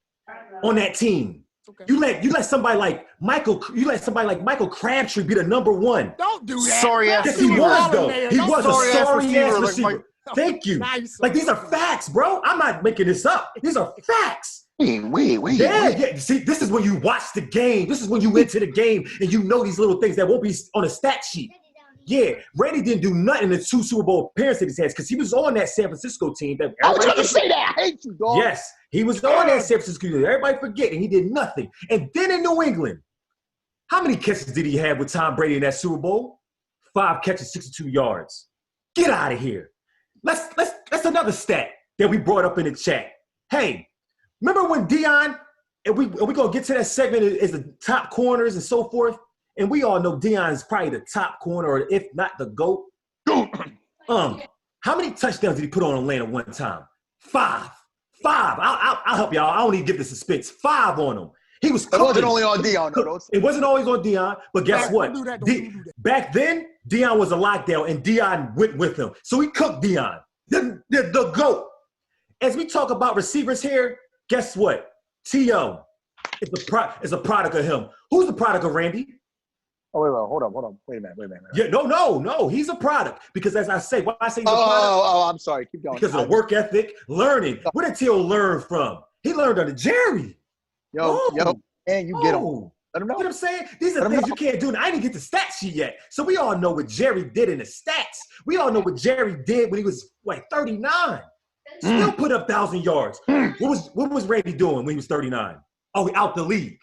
on that team. Okay. You let somebody like Michael Crabtree be the number one. Don't do that. Sorry ass Yes, he receiver. was though. Man, He don't was a sorry ass sorry ass receiver, like receiver. Thank you. Nice. Like these are facts, bro. I'm not making this up. These are facts. Wait. Yeah. See, this is when you watch the game. This is when you into the game and you know these little things that won't be on a stat sheet. Yeah, Randy didn't do nothing in the 2 Super Bowl appearances he has because he was on that San Francisco team. That I was gonna say that. I hate you, dog. yes, he was on that San Francisco team. Everybody forget, and he did nothing. And then in New England, how many catches did he have with Tom Brady in that Super Bowl? 5 catches, 62 yards. Get out of here. That's another stat that we brought up in the chat. Hey, remember when Deion, and we're gonna get to that segment is the top corners and so forth. And we all know Deion is probably the top corner, or if not the GOAT. How many touchdowns did he put on Atlanta one time? 5. I'll help y'all. I don't even give the suspense. 5 on him. He was It cooking. wasn't only on Dion, though. It wasn't always on Deion, but guess Don't what? do that. Don't do that. Back then, Deion was a lockdown, and Deion went with him. So he cooked Deion, the GOAT. As we talk about receivers here, guess what? T.O. is a product of him. Who's the product of Randy? Oh, wait, hold on. Wait a minute. Yeah, no. He's a product because, as I say, why I say he's a product? Oh, I'm sorry. Keep going. Because of the work ethic, learning. Where did T.O. learn from? He learned under Jerry. Yo, and you get him. Let him know. You know what I'm saying? These are Let him things know. you can't do. And I didn't get the stats sheet yet. So we all know what Jerry did in the stats. We all know what Jerry did when he was, 39. Still put up 1,000 yards. What was Randy doing when he was 39? Oh, he out the league.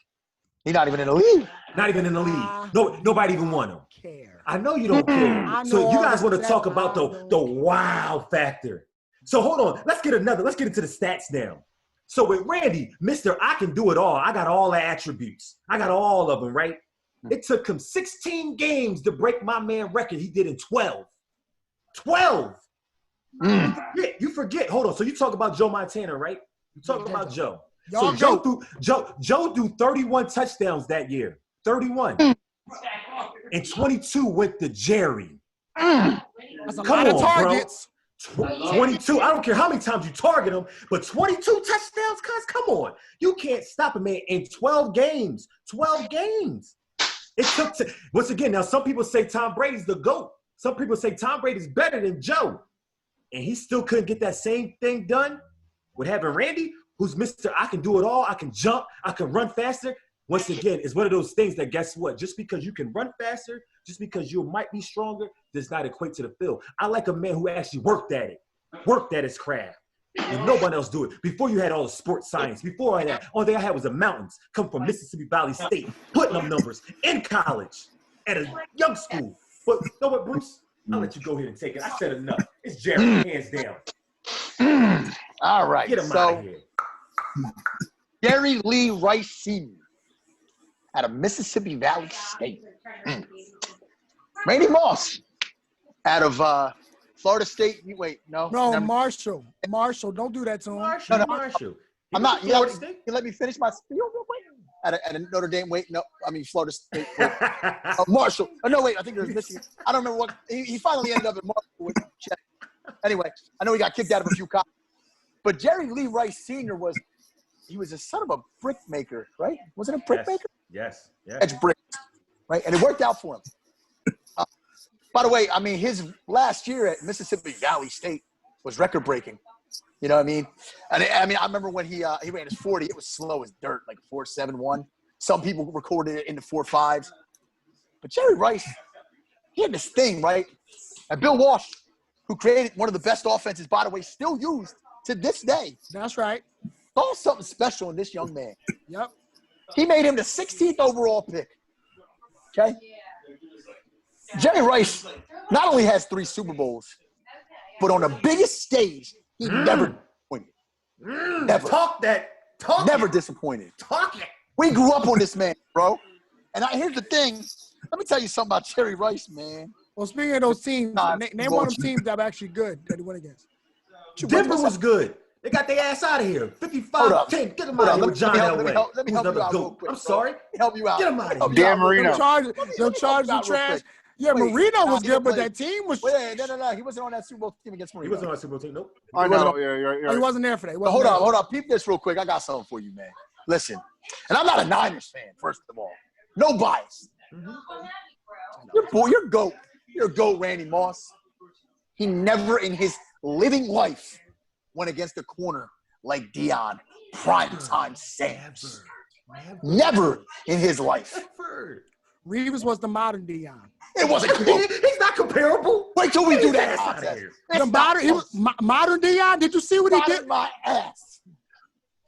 He's not even in the league. Not even in the league. No, nobody even won him. Care. I know you don't care. I So know you all guys want to that talk about I the don't wow factor. So hold on. Let's get into the stats now. So with Randy, Mr. I can do it all. I got all the attributes. I got all of them, right? It took him 16 games to break my man record. He did in 12. 12. You forget. Hold on. So you talk about Joe Montana, right? You talk about Joe. Y'all So Joe threw 31 touchdowns that year. 31. And 22 went to Jerry. That's a Come lot of on, targets. 22. I don't care how many times you target him, but 22 touchdowns, cuz, come on. You can't stop him, man, in 12 games. 12 games. It took once again, now some people say Tom Brady's the GOAT. Some people say Tom Brady's better than Joe. And he still couldn't get that same thing done with having Randy, who's Mr. I can do it all. I can jump. I can run faster. Once again, it's one of those things that, guess what? Just because you can run faster, just because you might be stronger, does not equate to the field. I like a man who actually worked at it, worked at his craft. And no one else do it. Before you had all the sports science, before all that, only thing I had was the mountains, come from Mississippi Valley State, putting up numbers in college, at a young school. But you know what, Bruce? I'll let you go ahead and take it. I said enough. It's Jerry, hands down. All right. Get him out of here. Gary Lee Rice Sr. out of Mississippi Valley State. Randy Moss out of Florida State. Wait, no. No, never- Marshall. Marshall, don't do that to him. Marshall. I'm not. You Florida let me finish my spiel real quick. At a Notre Dame. Wait, no. I mean Florida State. Marshall. Oh, no, wait. I think it was Michigan. I don't remember what. He finally ended up at Marshall with Chet. Anyway, I know he got kicked out of a few colleges. But Jerry Lee Rice Sr. was a son of a brick maker, right? Wasn't it a brick maker? Yes. Edge bricks, right? And it worked out for him. By the way, I mean, his last year at Mississippi Valley State was record-breaking. You know what I mean? And I remember when he ran his 40, it was slow as dirt, like 4.71. Some people recorded it in the 4.5s. But Jerry Rice, he had this thing, right? And Bill Walsh, who created one of the best offenses, by the way, still used to this day. That's right. Saw something special in this young man. Yep. He made him the 16th overall pick. Okay? Jerry Rice not only has 3 Super Bowls, but on the biggest stage, he never disappointed. Never. Never disappointed. Talk it. We grew up on this man, bro. And here's the thing. Let me tell you something about Jerry Rice, man. Well, speaking of those teams, name one of them teams that were actually good that he went against. Denver was good. They got their ass out of here. 55-10. Get them out of here with John Elway. Let me help you out real quick. I'm sorry. Let me help you out. Get him out of here. Dan Marino. Them Chargers are trash. Yeah, Wait, Marino was he good, didn't but play. that team was. Wait, no. He wasn't on that Super Bowl team against He Marino. wasn't on a Super Bowl team. Nope. I know. You're He wasn't there for that. He But wasn't hold there. on. Peep this real quick. I got something for you, man. Listen, and I'm not a Niners fan, first of all. No bias. Your GOAT, Randy Moss. He never in his living life went against a corner like Deion Primetime Sanders. Never in his life. Reeves was the modern Dion. It wasn't close. He's not comparable. Wait till we do Get that his ass outta contest. here. It's The modern, he was modern Dion. Did you see what he not did? in my ass.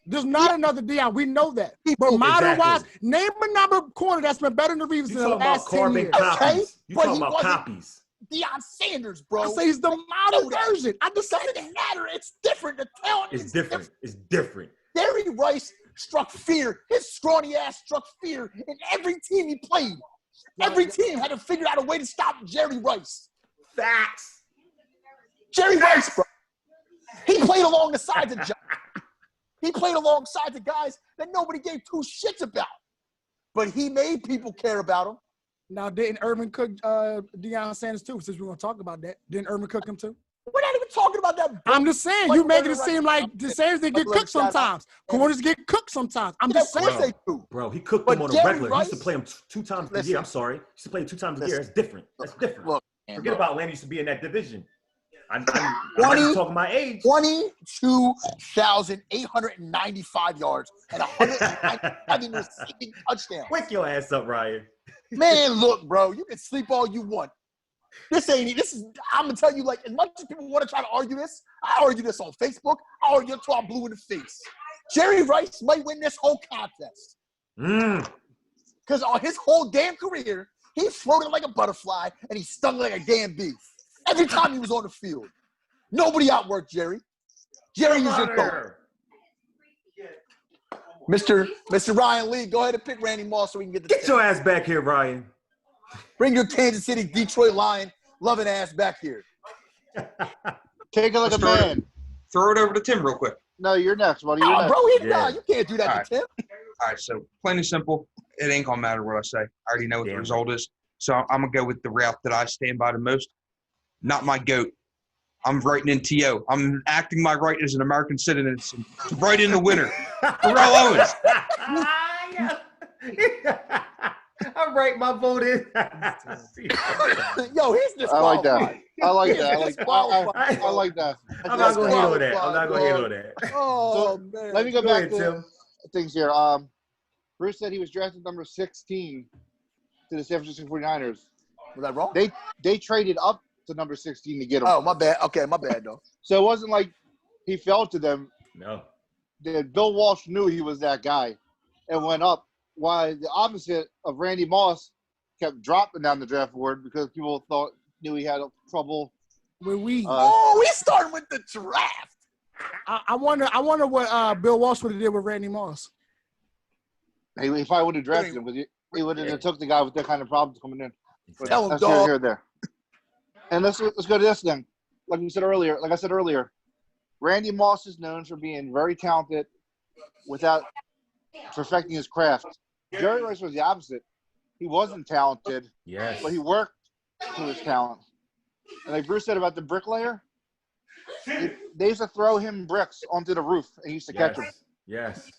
There's not another Dion. We know that. But modern wise, name another corner that's been better than Reeves You in the talking about last 10 carbon years. copies. Okay, You but talking he about wasn't- copies. Deion Sanders, bro. I say he's the modern version. I just said It it. doesn't matter. It's different. The talent It's is different. It's different. Jerry Rice struck fear. His scrawny ass struck fear in every team he played. Every team had to figure out a way to stop Jerry Rice. Facts. Jerry Rice, bro. He played along the sides of John. He played alongside the guys that nobody gave 2 shits about. But he made people care about him. Now, didn't Irvin cook Deion Sanders too? Since we're going to talk about that. Didn't Irvin cook him too? We're not even talking about that. I'm just saying, Like, you making it right, seem like the Sanders they get like, cooked sometimes. Corners get cooked sometimes. I'm Yeah, just of course saying. they do. Bro, he cooked But them on a Jerry regular. He used to Rice- play him 2 times a Listen. year. I'm sorry. He used to play him 2 times a year. Listen. That's different. That's different. Look, man, Forget look. about Atlanta used to be in that division. I'm not even talking my age. 22,895 yards and 190 receiving touchdowns. Wake your ass up, Ryan. Man, look, bro, you can sleep all you want. I'm gonna tell you, like, as much as people want to try to argue this, I argue this on Facebook. I argue until I'm blue in the face. Jerry Rice might win this whole contest. Because on his whole damn career, he floated like a butterfly and he stung like a damn bee. Every time he was on the field. Nobody outworked Jerry. Jerry is your goat. Mr. Ryan Lee, go ahead and pick Randy Moss so we can get the Get your ass back here, Ryan. Bring your Kansas City, Detroit Lion loving ass back here. Take it like a man. Throw it over to Tim real quick. No, you're next, buddy. You're Oh, next. bro, Yeah. you can't do that All to right. Tim. All right, so plain and simple, it ain't gonna matter what I say. I already know what the Damn. result is. So I'm gonna go with the route that I stand by the most. Not my goat. I'm writing in TO. I'm acting my right as an American citizen to write in the winner. Terrell Owens. I'm right, my vote in. Yo, here's this. I like that. I like that. I like that. Disqualified. I like that. I'm not going to hit on that. I'm not going to hit on that. Oh, man. Let me go Go back ahead, to Tim. things here. Bruce said he was drafted number 16 to the San Francisco 49ers. Was I wrong? They traded up to number 16 to get him. Oh, my bad. Okay, my bad, though. So it wasn't like he fell to them. No. Bill Walsh knew he was that guy and went up. While the opposite of Randy Moss kept dropping down the draft board because people knew he had trouble. When we, We starting with the draft. I wonder what Bill Walsh would have did with Randy Moss. He probably would have drafted him because he would have took the guy with that kind of problems coming in. But Tell him, that's dog. here or there. And let's go to this then. Like I said earlier, Randy Moss is known for being very talented without perfecting his craft. Jerry Rice was the opposite. He wasn't talented, Yes. but he worked to his talent. And like Bruce said about the bricklayer, they used to throw him bricks onto the roof, and he used to catch them. Yes.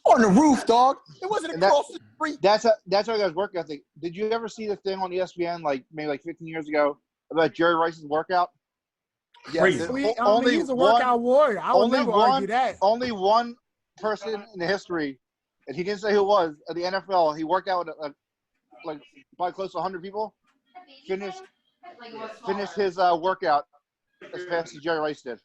On the roof, dog. It wasn't And that- across the street. That's how he got his work ethic. Did you ever see the thing on ESPN maybe 15 years ago about Jerry Rice's workout? Crazy. He's a workout warrior. I would never argue that. Only one person in the history, and he didn't say who it was, at the NFL, he worked out with probably close to 100 people, finished his workout as fast as Jerry Rice did.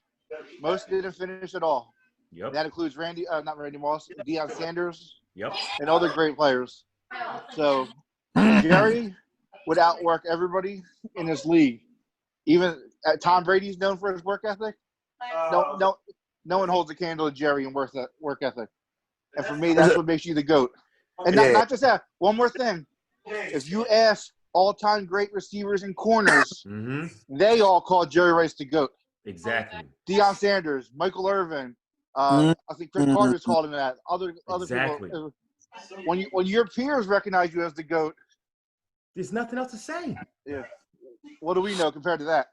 Most didn't finish at all. Yep. That includes not Randy Moss, Deion Sanders, Yep. and other great players. So Jerry would outwork everybody in this league. Even Tom Brady's known for his work ethic. No one holds a candle to Jerry in work ethic. And for me, that's what makes you the GOAT. And not just that. One more thing. If you ask all-time great receivers and corners, Mm-hmm. they all call Jerry Rice the GOAT. Exactly. Deion Sanders, Michael Irvin. I think Chris Carter's called him that. Other Exactly. people. When your peers recognize you as the GOAT, There's nothing else to say. what do we know compared to that?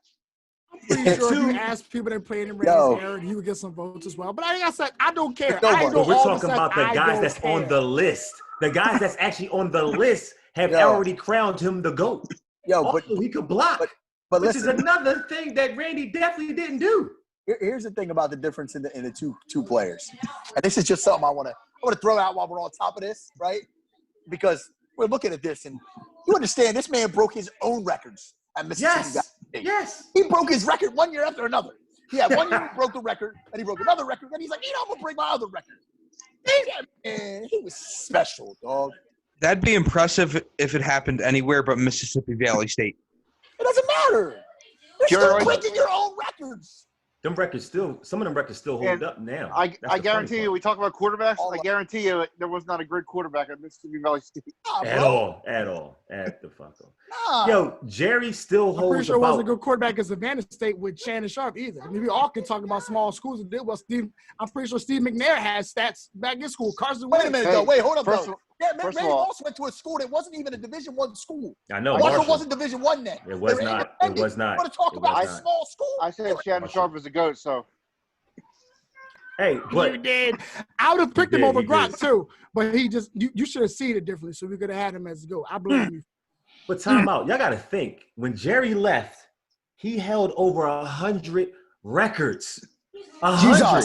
Pretty sure if you ask people that played in Randy's era, you would get some votes as well. But like I said, I don't care. I ain't But no we're all of a talking sudden, about the I guys don't that's care. on the list. The guys that's actually on the list have already crowned him the GOAT. Also, he could block, but which listen, is another thing that Randy definitely didn't do. Here's the thing about the difference in the two players, and this is just something I want to throw out while we're on top of this, right? Because we're looking at this, and you understand this man broke his own records at Mississippi Valley State. Yes. He broke his record 1 year after another. He had 1 year he broke the record, and he broke another record, and he's like, I'm gonna break my other record. Man, he was special, dog. That'd be impressive if it happened anywhere but Mississippi Valley State. It doesn't matter. You're Jerry still Rice- breaking your own records. Some of them records still hold up now. I That's the funny guarantee you, part. we talk about quarterbacks. I guarantee you, there was not a great quarterback at Mississippi Valley State. At all. At the fuck all. Nah. Yo, Jerry still I'm pretty holds sure it wasn't a about. good quarterback at Savannah State with Shannon Sharp either. I mean, we all can talk about small schools and did well. I'm pretty sure Steve McNair had stats back in school. Carson Wait a Wentz. minute, though. Wait, hold up, first though. of- Yeah, first of Randy all- Moss went to a school that wasn't even a Division I school. I know. Marshall Marshall. wasn't Division I then. It was They were not. It independent. was not. You want to talk It about was a not. small school? I said Shannon Sharp was the GOAT, so Hey, You but did. I would have picked him did, over he Gronk did. too, but he just you should have seen it differently, so we could have had him as a go. I blame you. time out. Y'all got to think. When Jerry left, he held over 100 records. 100.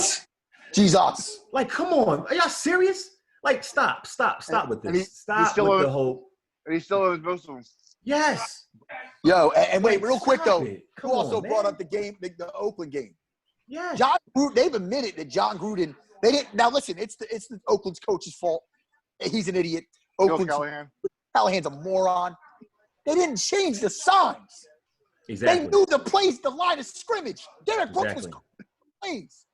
Jesus. Like, come on. Are y'all serious? Like, stop with And this. Stop still with on- the whole. And he still owns most of them. Yes. Yo, and wait, real quick Stop though. it. You Come also on, brought man. up the Oakland game. Yes. John Gruden, they've admitted that John Gruden, they didn't. Now listen, it's the Oakland's coach's fault. He's an idiot. Bill Oakland's Callahan. Callahan's a moron. They didn't change the signs. Exactly. They knew the plays, the line of scrimmage. Derek Brooks was Exactly. calling plays.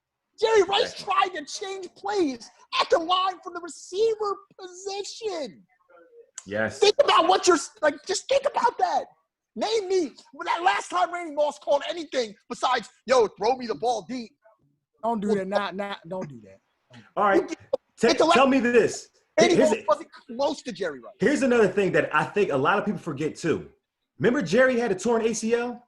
Jerry Rice Exactly. tried to change plays at the line from the receiver position. Yes. Think about what you're like. Just think about that. Name me when that last time Randy Moss called anything besides "Yo, throw me the ball deep." Don't do that. Don't do that. All right. Think the last- Tell me this. Randy Here's Moss a- wasn't close to Jerry Rice. Here's another thing that I think a lot of people forget too. Remember Jerry had a torn ACL?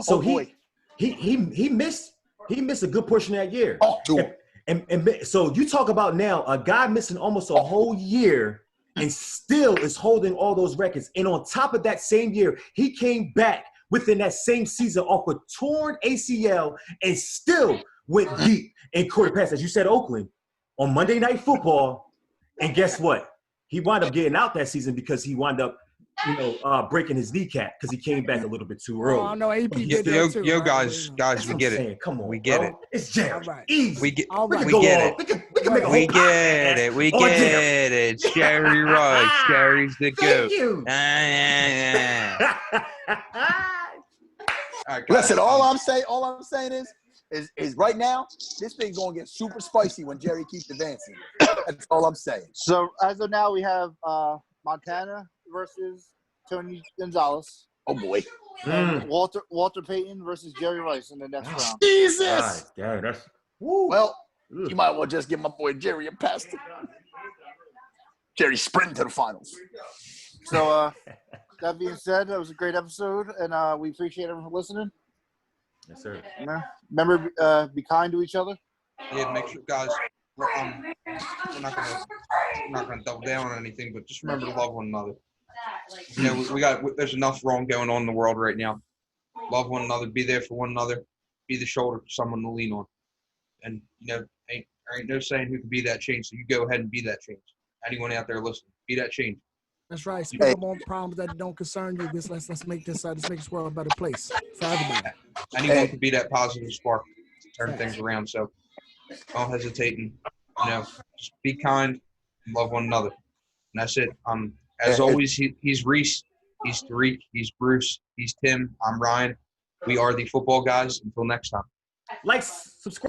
So boy. he missed a good portion of that year. Oh, dude. And so you talk about now a guy missing almost a whole year and still is holding all those records. And on top of that same year, he came back within that same season off a torn ACL and still went deep in quarter pass. As you said, Oakland on Monday Night Football. And guess what? He wound up getting out that season because he wound up, breaking his kneecap because he came back a little bit too early. Oh, I know AP Yo, did that too. right? guys, That's we what get I'm it. saying. Come on, We get bro. it. It's Jerry. All right. Easy. We get All right. can we go get on. it. We can make a whole We get it. We on get Jerry. it. It's Jerry Rice. Jerry's the Thank goat. you. All right, guys. Listen, all I'm saying is right now, this thing's gonna get super spicy when Jerry keeps advancing. That's all I'm saying. So as of now, we have Montana versus Tony Gonzalez. Oh boy. And Walter Payton versus Jerry Rice in the next round. Jesus. God, that's woo. Well, you might well just give my boy Jerry a pass. Jerry sprinting to the finals. So that being said, that was a great episode, and we appreciate everyone for listening. Yes, sir. Remember, be kind to each other. Yeah, make sure, guys. We're not gonna double down on anything, but just remember to love one another. There's enough wrong going on in the world right now. Love one another. Be there for one another. Be the shoulder for someone to lean on. And there ain't no saying who can be that change. So you go ahead and be that change. Anyone out there listening, be that change. That's right. Speak up on problems that don't concern you. Let's make this world a better place for everybody. Anyone can be that positive spark to turn things around. So don't hesitate and just be kind and love one another. And that's it. As always, he's Reese, he's Tariq, he's Bruce, he's Tim, I'm Ryan. We are the Football Guys. Until next time. Like, subscribe.